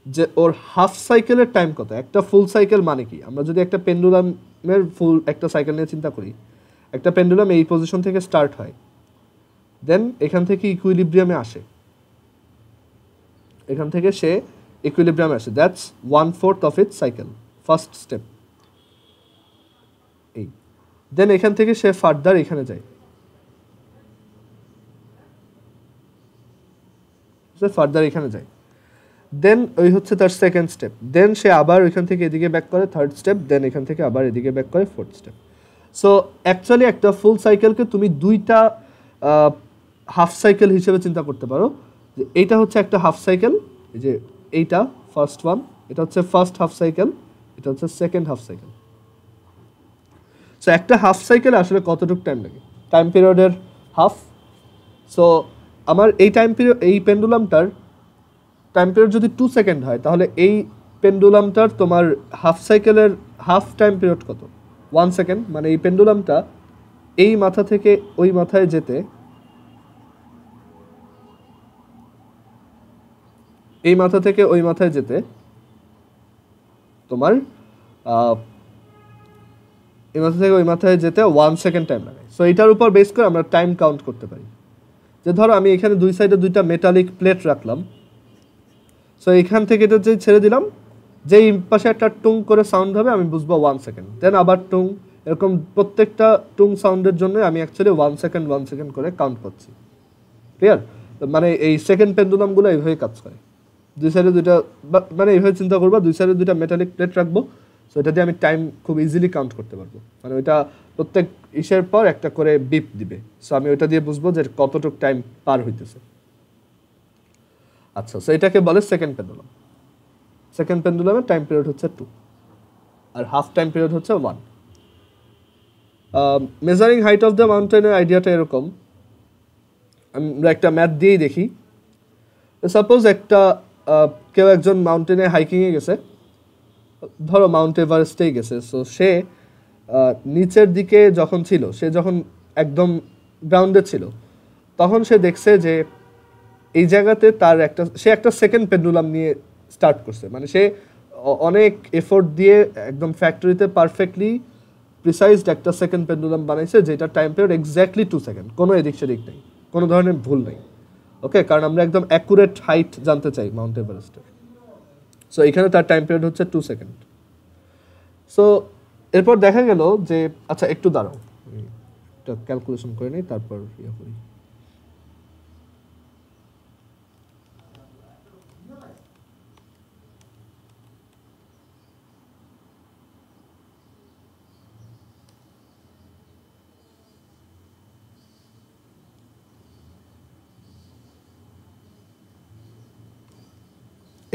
যে ওর হাফ সাইকেলের টাইম কত। একটা ফুল সাইকেল মানে কি, আমরা যদি একটা পেন্ডুলামের ফুল একটা সাইকেল নিয়ে চিন্তা করি, একটা পেন্ডুলাম এই পজিশন থেকে স্টার্ট হয়, দেন এখান থেকে ইকুইলিব্রিয়ামে আসে, এখান থেকে সে ইকুইলিব্রিয়ামে আসে, that's 1/4 of its cycle, first step. এই দেন এখান থেকে সে ফার্দার এখানে যায়, ফার্দার এখানে যায়, দেন ওই হচ্ছে তার সেকেন্ড স্টেপ, দেন সে আবার ওইখান থেকে এদিকে ব্যাক করে থার্ড স্টেপ, দেন এখান থেকে আবার এদিকে ব্যাক করে ফোর্থ স্টেপ। সো অ্যাকচুয়ালি একটা ফুল সাইকেলকে তুমি দুইটা হাফ সাইকেল হিসেবে চিন্তা করতে পারো। যে এইটা হচ্ছে একটা হাফ সাইকেল, এই যে এইটা ফার্স্ট ওয়ান, এটা হচ্ছে ফার্স্ট হাফ সাইকেল, এটা হচ্ছে সেকেন্ড হাফ সাইকেল। সো একটা হাফ সাইকেলে আসলে কতটুকু টাইম লাগে, টাইম পিরিয়ডের হাফ। সো আমার এই টাইম পিরিয়ড, এই পেন্ডুলামটার টাইম পিরিয়ড যদি 2 সেকেন্ড হয়, তাহলে এই পেন্ডুলামটার তোমার হাফ সাইকেলের হাফ টাইম পিরিয়ড কত? 1 সেকেন্ড। মানে এই পেন্ডুলামটা এই মাথা থেকে ওই মাথায় যেতে, এই মাথা থেকে ওই মাথায় যেতে তোমার এই মাথা থেকে ওই মাথায় যেতে 1 সেকেন্ড টাইম লাগে। সো এটার উপর বেস করে আমরা টাইম কাউন্ট করতে পারি। যে ধরো আমি এখানে দুই সাইডে দুইটা মেটালিক প্লেট রাখলাম, সো এখান থেকে এটা যে ছেড়ে দিলাম, যেই পাশে একটা টুং করে সাউন্ড হবে আমি বুঝবো 1 সেকেন্ড, দেন আবার টুং, এরকম প্রত্যেকটা টুং সাউন্ডের জন্য আমি অ্যাকচুয়ালি 1 সেকেন্ড করে কাউন্ট করছি। ক্লিয়ার? মানে এই সেকেন্ড পেন্ডুলামগুলো এইভাবে কাজ করে। দুই সাইডে দুইটা, মানে এইভাবে চিন্তা করবো, দুই সাইডে দুইটা মেটালিক প্লেট রাখবো, সো এটা দিয়ে আমি টাইম খুব ইজিলি কাউন্ট করতে পারবো। মানে ওইটা প্রত্যেক ইসের পর একটা করে বিপ দিবে, সো আমি ওইটা দিয়ে বুঝবো যে কতটুকু টাইম পার হইতেছে। আচ্ছা, সো এটাকে বলে সেকেন্ড পেন্ডুলাম। সেকেন্ড পেন্ডুলামের টাইম পিরিয়ড হচ্ছে 2 আর হাফ টাইম পিরিয়ড হচ্ছে 1। মেজারিং হাইট অফ দ্য মাউন্টেনের আইডিয়াটা এরকম, আমরা একটা ম্যাথ দিয়েই দেখি। সাপোজ একটা কেউ একজন মাউন্টেনে হাইকিংয়ে গেছে, ধরো মাউন্ট এভারেস্টেই গেছে। সো সে নিচের দিকে যখন ছিল, সে যখন একদম গ্রাউন্ডে ছিল, তখন সে দেখছে যে এই জায়গাতে তার সে একটা সেকেন্ড পেন্ডুলাম নিয়ে স্টার্ট করছে। মানে সে অনেক এফোর্ট দিয়ে একদম ফ্যাক্টরিতে পারফেক্টলি প্রিসাইজড একটা সেকেন্ড পেন্ডুলাম বানাইছে, যেটা টাইম পিরিয়ড এক্স্যাক্টলি 2 সেকেন্ড, কোনো এদিক সেদিক নেই, কোনো ধরনের ভুল নেই। ওকে, কারণ আমরা একদম অ্যাকুরেট হাইট জানতে চাই মাউন্ট এভারেস্টের। সো এখানে তার টাইম পিরিয়ড হচ্ছে 2 সেকেন্ড। সো এরপর দেখা গেল যে, আচ্ছা একটু দাঁড়াও, এটা ক্যালকুলেশন করে নিই, তারপর ইয়ে করি।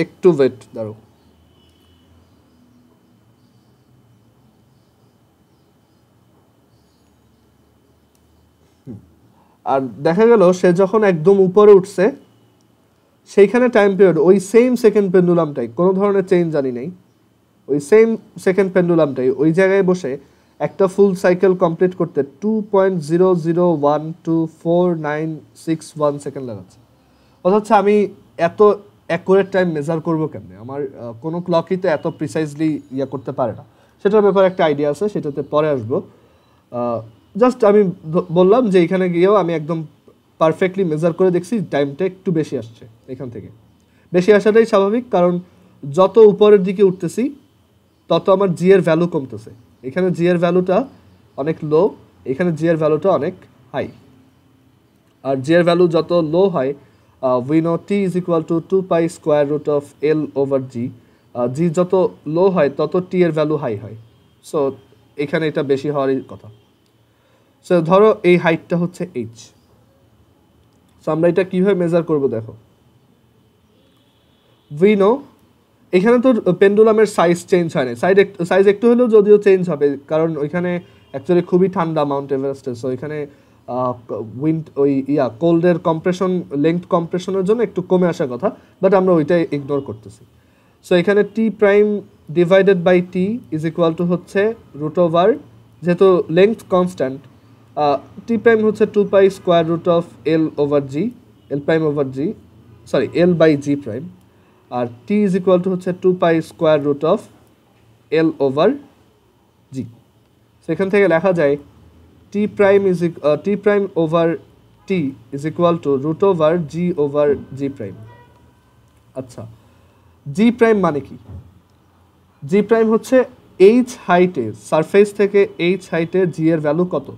একটু ওয়েট দাঁড়াও। আর দেখা গেল সে যখন একদম উপরে উঠছে, সেইখানে টাইম পিরিয়ড ওই সেম সেকেন্ড পেন্ডুলামটাই, কোনো ধরনের চেঞ্জ জানি নেই, ওই সেম সেকেন্ড পেন্ডুলামটাই ওই জায়গায় বসে একটা ফুল সাইকেল কমপ্লিট করতে 2.00124961 সেকেন্ড লাগাচ্ছে। অথচ আমি এত অ্যাকুরেট টাইম মেজার করবো কেমনে? আমার কোনো ক্লকই তো এত প্রিসাইজলি ইয়ে করতে পারে না। সেটার ব্যাপারে একটা আইডিয়া আছে, সেটাতে পরে আসবো। জাস্ট আমি বললাম যে এখানে গিয়েও আমি একদম পারফেক্টলি মেজার করে দেখছি টাইমটা একটু বেশি আসছে। এখান থেকে বেশি আসাটাই স্বাভাবিক, কারণ যত উপরের দিকে উঠতেছি তত আমার জি এর ভ্যালু কমতেছে। এখানে জি এর ভ্যালুটা অনেক লো, এখানে জি এর ভ্যালুটা অনেক হাই। আর জি এর ভ্যালু যত লো হয়, we know T is equal to 2 pi square root of L over g. G যত লো হয় তত টি এর ভ্যালু হাই হয়। সো এখানে এটা বেশি হওয়ারই কথা। সো ধরো এই হাইটটা হচ্ছে এইচ। সো আমরা এটা কীভাবে মেজার করবো দেখো। উই নো এখানে তো পেন্ডুলামের সাইজ চেঞ্জ হয় না, সাইজ একটু হলেও যদিও চেঞ্জ হবে, কারণ ওইখানে অ্যাকচুয়ালি খুবই ঠান্ডা মাউন্ট এভারেস্টে। সো এখানে উইন্ড ওই কোল্ডের কম্প্রেশন, লেংথ কম্প্রেশনের জন্য একটু কমে আসার কথা, বাট আমরা ওইটাই ইগনোর করতেছি। সো এখানে T prime divided by T is equal to হচ্ছে রুট ওভার, যেহেতু লেংথ কনস্ট্যান্ট, টি প্রাইম হচ্ছে 2 pi square root of L over g, L prime over g, sorry L by g prime. আর টি ইজ ইকুয়াল টু হচ্ছে 2 pi square root of L over g. সেখান থেকে লেখা যায় T prime over T is equal to root over g over g prime. আচ্ছা, জি প্রাইম মানে কি? জি প্রাইম হচ্ছে এইচ হাইটে, সারফেস থেকে এইচ হাইটে জি এর ভ্যালু কত,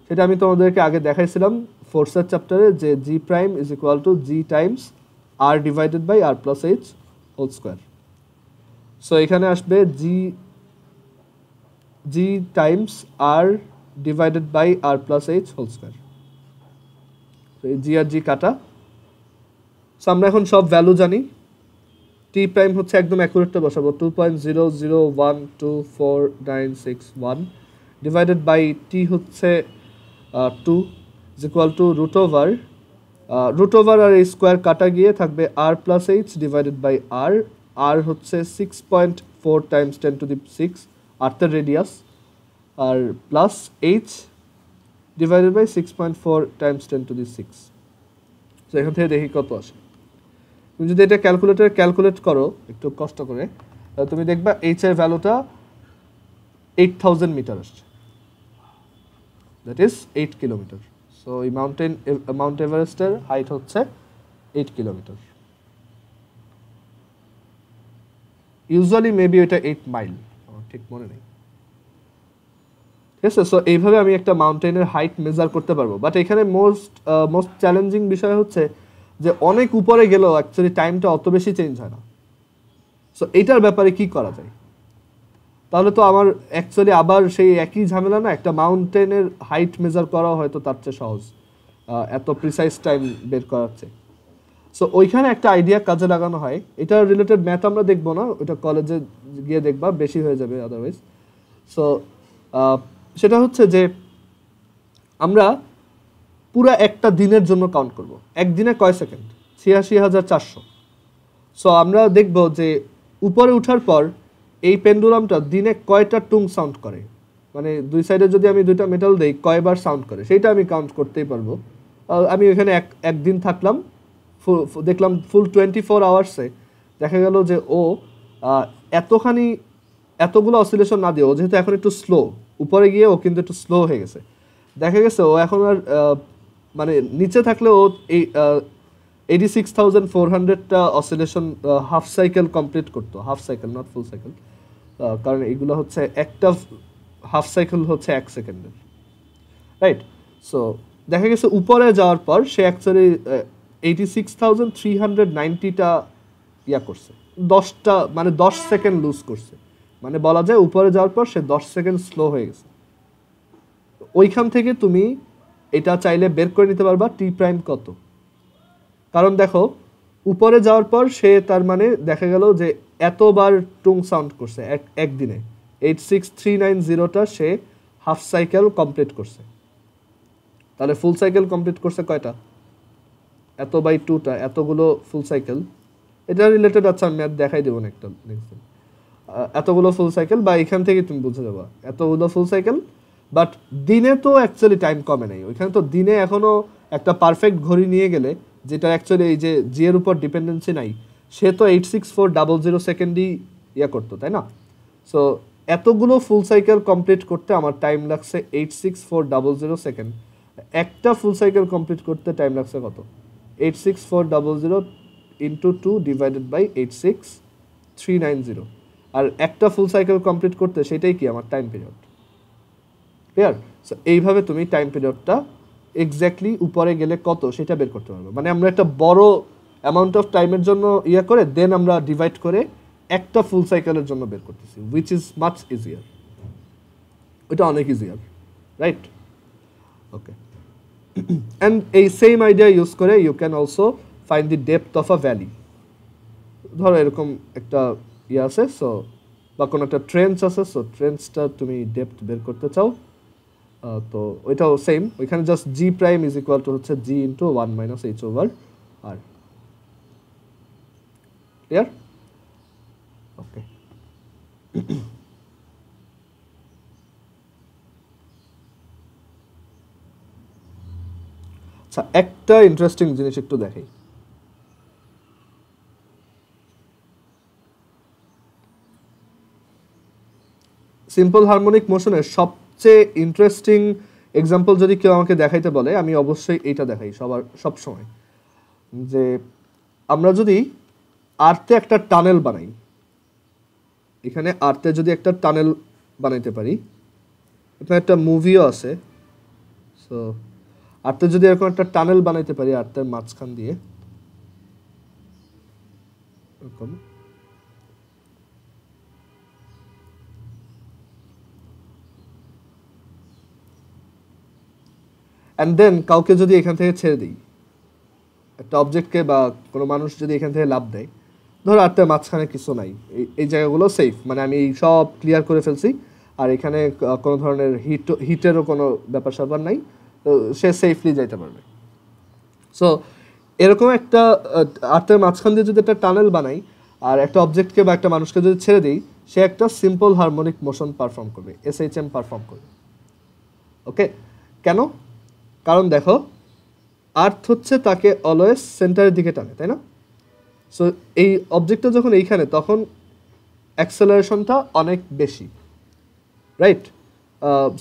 সেটা আমি তোমাদেরকে আগে দেখাইছিলাম ফোর্সের চ্যাপ্টারে, যে g prime is equal to g times R divided by R plus h whole square. So এখানে আসবে g times R divided by R plus h whole square. এই জি আর জি কাটা। সো আমরা এখন সব ভ্যালু জানি। টি প্রাইম হচ্ছে একদম অ্যাকুরেটটা বসাবো, 2.00122496 ডিভাইডেড বাই টি হচ্ছে 2 is equal to root over R এই স্কোয়ার কাটা গিয়ে থাকবে R plus h divided by R. R হচ্ছে 6.4 টাইমস 10⁶, আর্থের radius, R plus h divided by 6.4 times 10⁶। তো এখান থেকে দেখি কত আসে। তুমি যদি এটা ক্যালকুলেট করো একটু কষ্ট করে, তুমি দেখবা এইচ এর ভ্যালুটা 8000 মিটার আসছে, দ্যাট ইজ 8 কিলোমিটার। সো এই মাউন্ট এভারেস্টের হাইট হচ্ছে 8 কিলোমিটার। ইউজুয়ালি মেবি এটা 8 মাইল, আমার ঠিক মনে নেই। ঠিক আছে, সো এইভাবে আমি একটা মাউন্টেনের হাইট মেজার করতে পারবো। বাট এখানে মোস্ট চ্যালেঞ্জিং বিষয় হচ্ছে যে অনেক উপরে গেলেও অ্যাকচুয়ালি টাইমটা অত বেশি চেঞ্জ হয় না। সো এইটার ব্যাপারে কি করা যায়? তাহলে তো আমার অ্যাকচুয়ালি আবার সেই একই ঝামেলা না, একটা মাউন্টেনের হাইট মেজার করা হয়তো তার চেয়ে সহজ, এত প্রিসাইজ টাইম বের করাচ্ছে। সো ওইখানে একটা আইডিয়া কাজে লাগানো হয়, এটা রিলেটেড ম্যাথ আমরা দেখবো না, ওটা কলেজে গিয়ে দেখবা, বেশি হয়ে যাবে আদারওয়াইজ। সো সেটা হচ্ছে যে আমরা পুরো একটা দিনের জন্য কাউন্ট করব। একদিনে কয় সেকেন্ড? ৮৬,৪০০। সো আমরা দেখব যে উপরে ওঠার পর এই পেন্ডুলামটা দিনে কয়টা টুং সাউন্ড করে, মানে দুই সাইডে যদি আমি দুইটা মেটাল দেই কয়বার সাউন্ড করে, সেইটা আমি কাউন্ট করতেই পারবো। আমি ওইখানে একদিন থাকলাম, দেখলাম ফুল 24 আওয়ার্সে দেখা গেল যে ও এতগুলো অসিলেশন না দিয়ে, ও যেহেতু এখন একটু স্লো, উপরে গিয়ে ও কিন্তু একটু স্লো হয়ে গেছে। দেখা গেছে ও এখন আর মানে নিচে থাকলে ও এই 86,400টা অসিলেশন হাফ সাইকেল কমপ্লিট করতো, half cycle not full cycle, কারণ এগুলো হচ্ছে একটা হাফ সাইকেল হচ্ছে 1 সেকেন্ডের, রাইট? সো দেখা গেছে উপরে যাওয়ার পর সে অ্যাকচুয়ালি 86,390টা করছে, 10টা মানে 10 সেকেন্ড লুজ করছে, মানে বলা যায় উপরে যাওয়ার পর সে 10 সেকেন্ড স্লো হয়ে গেছে। ওইখান থেকে তুমি এটা চাইলে বের করে নিতে পারবা টি প্রাইম কত। কারণ দেখো উপরে যাওয়ার পর সে তার মানে দেখা গেল যে এতবার টুং সাউন্ড করছে একদিনে, 86390টা সে হাফ সাইকেল কমপ্লিট করছে। তাহলে ফুল সাইকেল কমপ্লিট করছে কয়টা? এত বাই 2টা, এতগুলো ফুল সাইকেল। এটা রিলেটেড আছে, আমি ম্যাথ দেখাই দেবো না একটা নেক্সট দিন। এতগুলো ফুল সাইকেল, বা এখান থেকে তুমি বুঝে যাবা এতগুলো ফুল সাইকেল। বাট দিনে তো অ্যাকচুয়ালি টাইম কমে নেই, ওইখানে তো দিনে এখনও একটা পারফেক্ট ঘড়ি নিয়ে গেলে, যেটা অ্যাকচুয়ালি এই যে জি এর উপর ডিপেন্ডেন্সি নাই, সে তো 86400 সেকেন্ডই করতো, তাই না? সো এতগুলো ফুল সাইকেল কমপ্লিট করতে আমার টাইম লাগছে 86400 সেকেন্ড। একটা ফুল সাইকেল কমপ্লিট করতে টাইম লাগছে কত? 86400 ইন্টু 2 ডিভাইডেড বাই 86390। আর একটা ফুল সাইকেল কমপ্লিট করতে সেটাই কি আমার টাইম পিরিয়ড। ক্লিয়ার? সো এইভাবে তুমি টাইম পিরিয়ডটা এক্স্যাক্টলি উপরে গেলে কত সেটা বের করতে পারবে। মানে আমরা একটা বড় অ্যামাউন্ট অফ টাইমের জন্য করে দেন আমরা ডিভাইড করে একটা ফুল সাইকেলের জন্য বের করতেছি, উইচ ইজ মাচ ইজিয়ার। ওইটা অনেক ইজিয়ার, রাইট? ওকে, অ্যান্ড এই সেম আইডিয়া ইউজ করে you can also find the depth of a valley. ধরো এরকম একটা আছে, সো বা কোনো একটা ট্রেন্স আছে, সো ট্রেন্সটা তুমি ডেপথ বের করতে চাও, তো ওইটাও সেম, ওইখানে just G prime is equal to হচ্ছে জি ইন্টু 1 মাইনাস এইচ ওভার আর। ক্লিয়ার? ওকে, আচ্ছা একটা ইন্টারেস্টিং জিনিস একটু দেখাই। সিম্পল হারমোনিক মোশনের সবচেয়ে ইন্টারেস্টিং এক্সাম্পল যদি কেউ আমাকে দেখাইতে বলে, আমি অবশ্যই এইটা দেখাই সব সময়, যে আমরা যদি আর্থে একটা টানেল বানাই, এখানে আর্থে যদি একটা টানেল বানাইতে পারি, এখানে একটা মুভিও আছে, সো আর্থে যদি এরকম একটা টানেল বানাইতে পারি আর্থের মাঝখান দিয়ে এরকম, অ্যান্ড দেন কাউকে যদি এখান থেকে ছেড়ে দিই, একটা অবজেক্টকে বা কোনো মানুষ যদি এখান থেকে লাভ দেয়, ধরো আর্থের মাঝখানে কিছু নাই, এই জায়গাগুলো সেফ, মানে আমি সব ক্লিয়ার করে ফেলছি, আর এখানে কোনো ধরনের হিটেরও কোনো ব্যাপার স্যাপার নাই, তো সে সেফলি যাইতে পারবে। সো এরকম একটা আর্থের মাঝখান দিয়ে যদি একটা টানেল বানাই আর একটা অবজেক্টকে বা একটা মানুষকে যদি ছেড়ে দিই, সে একটা সিম্পল হারমোনিক মোশন পারফর্ম করবে, SHM পারফর্ম করবে। ওকে, কেন? কারণ দেখো আর্থ হচ্ছে তাকে অলওয়েজ সেন্টারের দিকে টানে, তাই না? সো এই অবজেক্টটা যখন এইখানে, তখন অ্যাক্সেলারেশনটা অনেক বেশি, রাইট?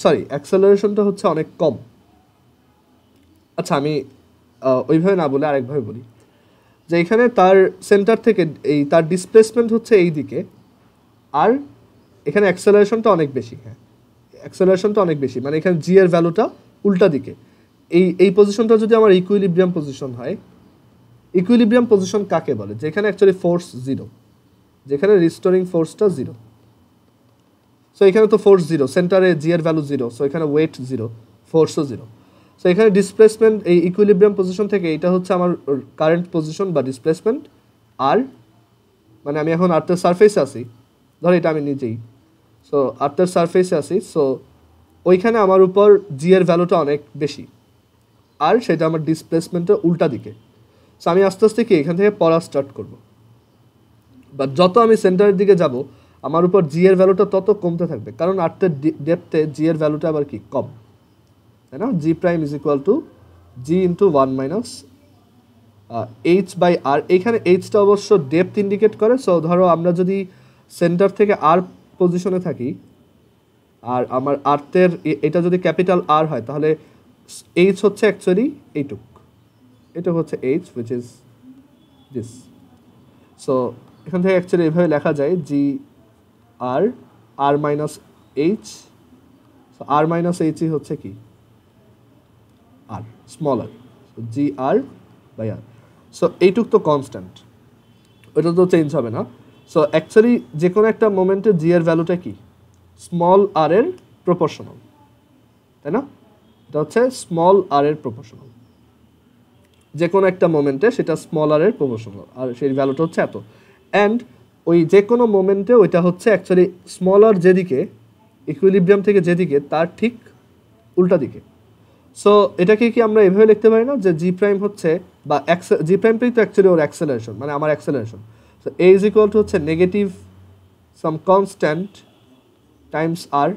সরি, অ্যাক্সেলারেশনটা হচ্ছে অনেক কম। আচ্ছা আমি ওইভাবে না বলে আরেকভাবে বলি, যে এখানে তার সেন্টার থেকে তার ডিসপ্লেসমেন্ট হচ্ছে এই দিকে, আর এখানে অ্যাক্সেলারেশনটা অনেক বেশি। হ্যাঁ, অ্যাক্সেলারেশনটা অনেক বেশি, মানে এখানে জি এর ভ্যালুটা উল্টা দিকে। এই পজিশনটা যদি আমার ইকুইলিব্রিয়াম পজিশন হয়, ইকুইলিব্রিয়াম পজিশন কাকে বলে? যেখানে অ্যাকচুয়ালি ফোর্স জিরো, যেখানে রিস্টোরিং ফোর্সটা জিরো। সো এখানে তো ফোর্স জিরো, সেন্টারে জি এর ভ্যালু জিরো, সো এখানে ওয়েট জিরো, ফোর্সও জিরো। সো এখানে ডিসপ্লেসমেন্ট এই ইকুইলিব্রিয়াম পজিশন থেকে এটা হচ্ছে আমার কারেন্ট পজিশন বা ডিসপ্লেসমেন্ট, আর মানে আমি এখন আর্থের সারফেসে আছি, ধর এটা আমি নিজেই, সো আর্থের সারফেসে আছি, সো ওইখানে আমার উপর জি এর ভ্যালুটা অনেক বেশি, আর সেটা আমার ডিসপ্লেসমেন্টের উল্টা দিকে। সো আমি আস্তে আস্তে কি এখান থেকে পড়া স্টার্ট করব, বাট যত আমি সেন্টারের দিকে যাব আমার উপর জি এর ভ্যালুটা তত কমতে থাকবে, কারণ আর্থের ডেপথে জি এর ভ্যালুটা আবার কি কম, তাই না? G prime is equal to g into 1 minus h by R. এইখানে এইচটা অবশ্য ডেপথ ইন্ডিকেট করে। সো ধরো আমরা যদি সেন্টার থেকে আর পজিশনে থাকি, আর আমার আর্থের এটা যদি ক্যাপিটাল আর হয়, তাহলে এইচ হচ্ছে অ্যাকচুয়ালি এইটুক, এটা হচ্ছে h, which is this. So এখান থেকে অ্যাকচুয়ালি এভাবে লেখা যায় g R R minus h. So R minus এইচই হচ্ছে কি R, small R, g R by R. So এইটুক তো কনস্ট্যান্ট, ওইটা তো চেঞ্জ হবে না। সো অ্যাকচুয়ালি যে কোনো একটা মোমেন্টে জি এর ভ্যালুটা কি স্মল আর এর প্রপোর্শনাল, তাই না? এটা হচ্ছে স্মল আর এর প্রপোর্শনাল, যে কোনো একটা মোমেন্টে সেটা স্মল আর এর প্রপোর্শনাল, আর সেই ভ্যালুটা হচ্ছে এত। অ্যান্ড ওই যে কোনো মোমেন্টে ওইটা হচ্ছে অ্যাকচুয়ালি স্মল আর যেদিকে, ইকুইলিব্রিয়াম থেকে যেদিকে, তার ঠিক উল্টা দিকে। সো এটাকে কি আমরা এভাবে লিখতে পারি না যে জি প্রাইম হচ্ছে, বা জি প্রাইমটাই তো অ্যাকচুয়ালি ওর অ্যাক্সেলারেশন, মানে আমার acceleration. So A is equal to হচ্ছে নেগেটিভ সাম কনস্ট্যান্ট টাইমস আর,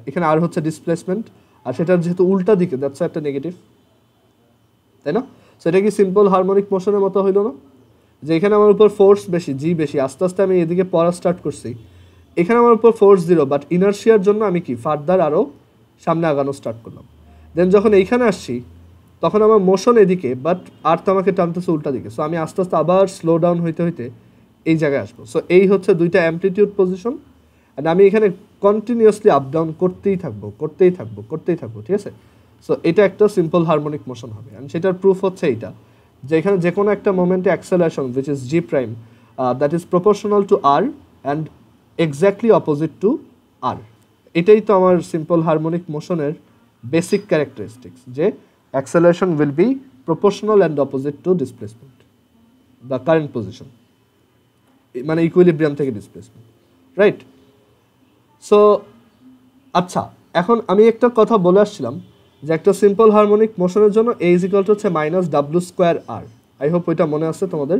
এখানে আর হচ্ছে ডিসপ্লেসমেন্ট, আর সেটার যেহেতু উল্টা দিকে, দ্যাটস একটা নেগেটিভ, তাই না? সো এটা কি সিম্পল হারমোনিক মোশনের মতো হইলো না? যে এখানে আমার উপর ফোর্স বেশি, জি বেশি, আস্তে আস্তে আমি এদিকে পড়া স্টার্ট করছি, এখানে আমার উপর ফোর্স জিরো, বাট ইনার্শিয়ার জন্য আমি কি ফার্দার আরও সামনে আগানো স্টার্ট করলাম। দেন যখন এইখানে আসছি তখন আমার মোশন এদিকে, বাট আর্থ আমাকে টানতেছে উল্টা দিকে। সো আমি আস্তে আস্তে আবার স্লো ডাউন হইতে হইতে এই জায়গায় আসবো। সো এই হচ্ছে দুইটা অ্যামপ্লিটিউড পজিশন। অ্যান্ড আমি এখানে কন্টিনিউয়াসলি আপ ডাউন করতেই থাকবো, ঠিক আছে? সো এটা একটা সিম্পল হারমোনিক মোশন হবে, অ্যান্ড সেটার প্রুফ হচ্ছে এইটা, যে এখানে যে কোনো একটা মোমেন্টে acceleration which is g prime that is proportional to R and exactly opposite to R. এটাই তো আমার সিম্পল হারমোনিক মোশনের বেসিক ক্যারেক্টারিস্টিক্স, যে acceleration will be proportional and opposite to displacement বা কারেন্ট পজিশন, মানে ইকুইলিব্রিয়াম থেকে ডিসপ্লেসমেন্ট, রাইট? সো আচ্ছা, এখন আমি একটা কথা বলে আসছিলাম যে একটা সিম্পল হারমোনিক মোশনের জন্য এ ইজ ইকুয়াল টু হচ্ছে minus W square R. I hope ওইটা মনে আছে তোমাদের,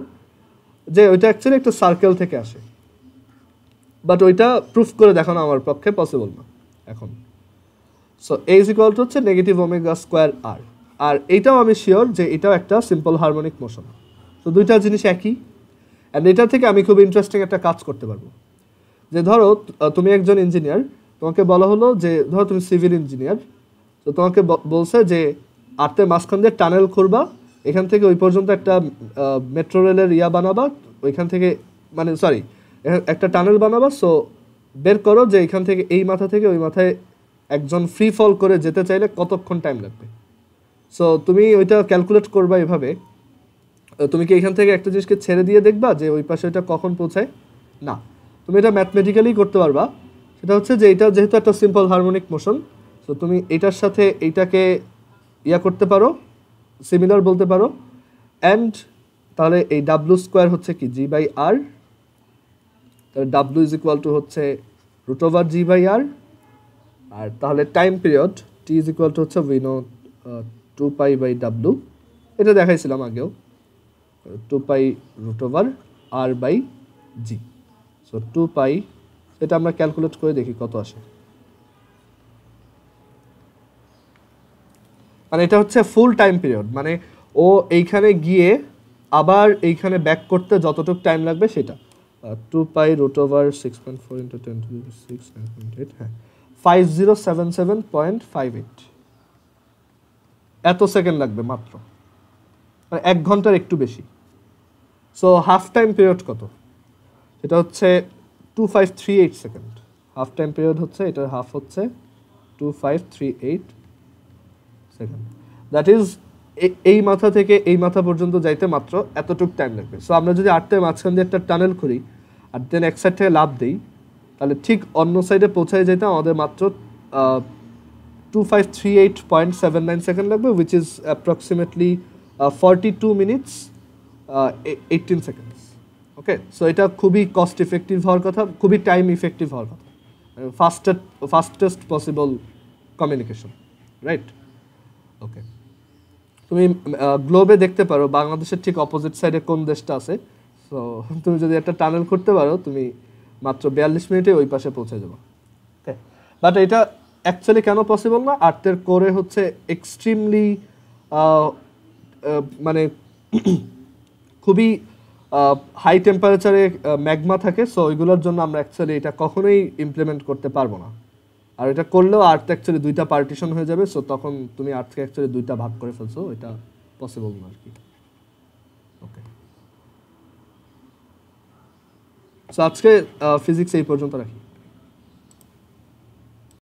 যে ওইটা অ্যাকচুয়ালি একটা সার্কেল থেকে আসে, বাট ওইটা প্রুফ করে দেখানো আমার পক্ষে পসিবল না এখন। So A is equal to হচ্ছে নেগেটিভ ওমেগা স্কোয়ার আর, আর এইটাও আমি শিওর যে এটাও একটা সিম্পল হারমোনিক মোশন। তো দুইটা জিনিস একই, অ্যান্ড এটা থেকে আমি খুব ইন্টারেস্টিং একটা কাজ করতে পারবো। যে ধরো তুমি একজন ইঞ্জিনিয়ার, তোমাকে বলা হলো যে ধরো তুমি সিভিল ইঞ্জিনিয়ার, তো তোমাকে বলছে যে আর্থের মাঝখান দিয়ে টানেল খুঁড়বা, এখান থেকে ওই পর্যন্ত একটা মেট্রো রেলের বানাবা, ওইখান থেকে মানে সরি একটা টানেল বানাবা। সো বের করো যে এখান থেকে এই মাথা থেকে ওই মাথায় একজন ফ্রি ফল করে যেতে চাইলে কতক্ষণ টাইম লাগবে। সো তুমি ওইটা ক্যালকুলেট করবা এভাবে, তুমি কি এখান থেকে একটা জিনিসকে ছেড়ে দিয়ে দেখবা যে ওই পাশে ওইটা কখন পৌঁছায়? না, তুমি এটা ম্যাথমেটিক্যালি করতে পারবা। সেটা হচ্ছে যে এটা যেহেতু একটা সিম্পল হারমোনিক মোশন, সো তুমি এইটার সাথে এইটাকে করতে পারো, সিমিলার বলতে পারো, অ্যান্ড তাহলে এই ডাব্লু স্কোয়ার হচ্ছে কি জি বাই আর, তাহলে ডাব্লু ইজ ইকুয়াল টু হচ্ছে root over G by R, আর তাহলে time period T is equal to হচ্ছে উইনো 2 পাই বাই ডাব্লু, এটা দেখাইছিলাম আগেও, 2 pi root over R by G. So 2 pi, এটা আমরা ক্যালকুলেট করে দেখি কত আসে। মানে এটা হচ্ছে ফুল টাইম পিরিয়ড, মানে ও এইখানে গিয়ে আবার এইখানে ব্যাক করতে যতটুকু টাইম লাগবে সেটা 2 পাই রুট ওভার 6.4 ইন্টু 10⁶, হ্যাঁ 5077.58 এত সেকেন্ড লাগবে মাত্র, মানে 1 ঘন্টার একটু বেশি। সো হাফ টাইম পিরিয়ড কত? এটা হচ্ছে 2538 সেকেন্ড। হাফ টাইম পিরিয়ড হচ্ছে, এটার হাফ হচ্ছে 2538 সেকেন্ড। দ্যাট ইজ এই মাথা থেকে এই মাথা পর্যন্ত যাইতে মাত্র এতটুকু টাইম লাগবে। সো আমরা যদি আর্থের মাঝখান দিয়ে একটা টানেল করি আর দেন এক সাইড থেকে লাভ দিই, তাহলে ঠিক অন্য সাইডে পৌঁছায় যেতে আমাদের মাত্র 2538.79 সেকেন্ড লাগবে, which is approximately 42 minutes 18 seconds. Okay, so এটা খুবই কস্ট ইফেক্টিভ হওয়ার কথা, খুবই টাইম ইফেক্টিভ হওয়ার কথা, ফাস্টেস্ট পসিবল কমিউনিকেশন, রাইট? ওকে, তুমি গ্লোবে দেখতে পারো বাংলাদেশের ঠিক অপোজিট সাইডে কোন দেশটা আছে। সো তুমি যদি একটা টানেল করতে পারো, তুমি মাত্র 42 মিনিটে ওই পাশে পৌঁছে যাবো। ওকে, বাট এটা অ্যাকচুয়ালি কেন পসিবল না? আর্থের কোরে হচ্ছে এক্সট্রিমলি মানে খুবই হাই টেম্পারেচারে ম্যাগমা থাকে। সো ওইগুলোর জন্য আমরা অ্যাকচুয়ালি এটা কখনোই ইমপ্লিমেন্ট করতে পারবো না, আর এটা করলেও আর্থ অ্যাকচুয়ালি 2টা পার্টিশন হয়ে যাবে। সো তখন তুমি আর্থকে অ্যাকচুয়ালি 2টা ভাগ করে ফেলছো, এটা পসিবল না আর কি। ওকে, সো আজকে ফিজিক্স এই পর্যন্ত রাখি।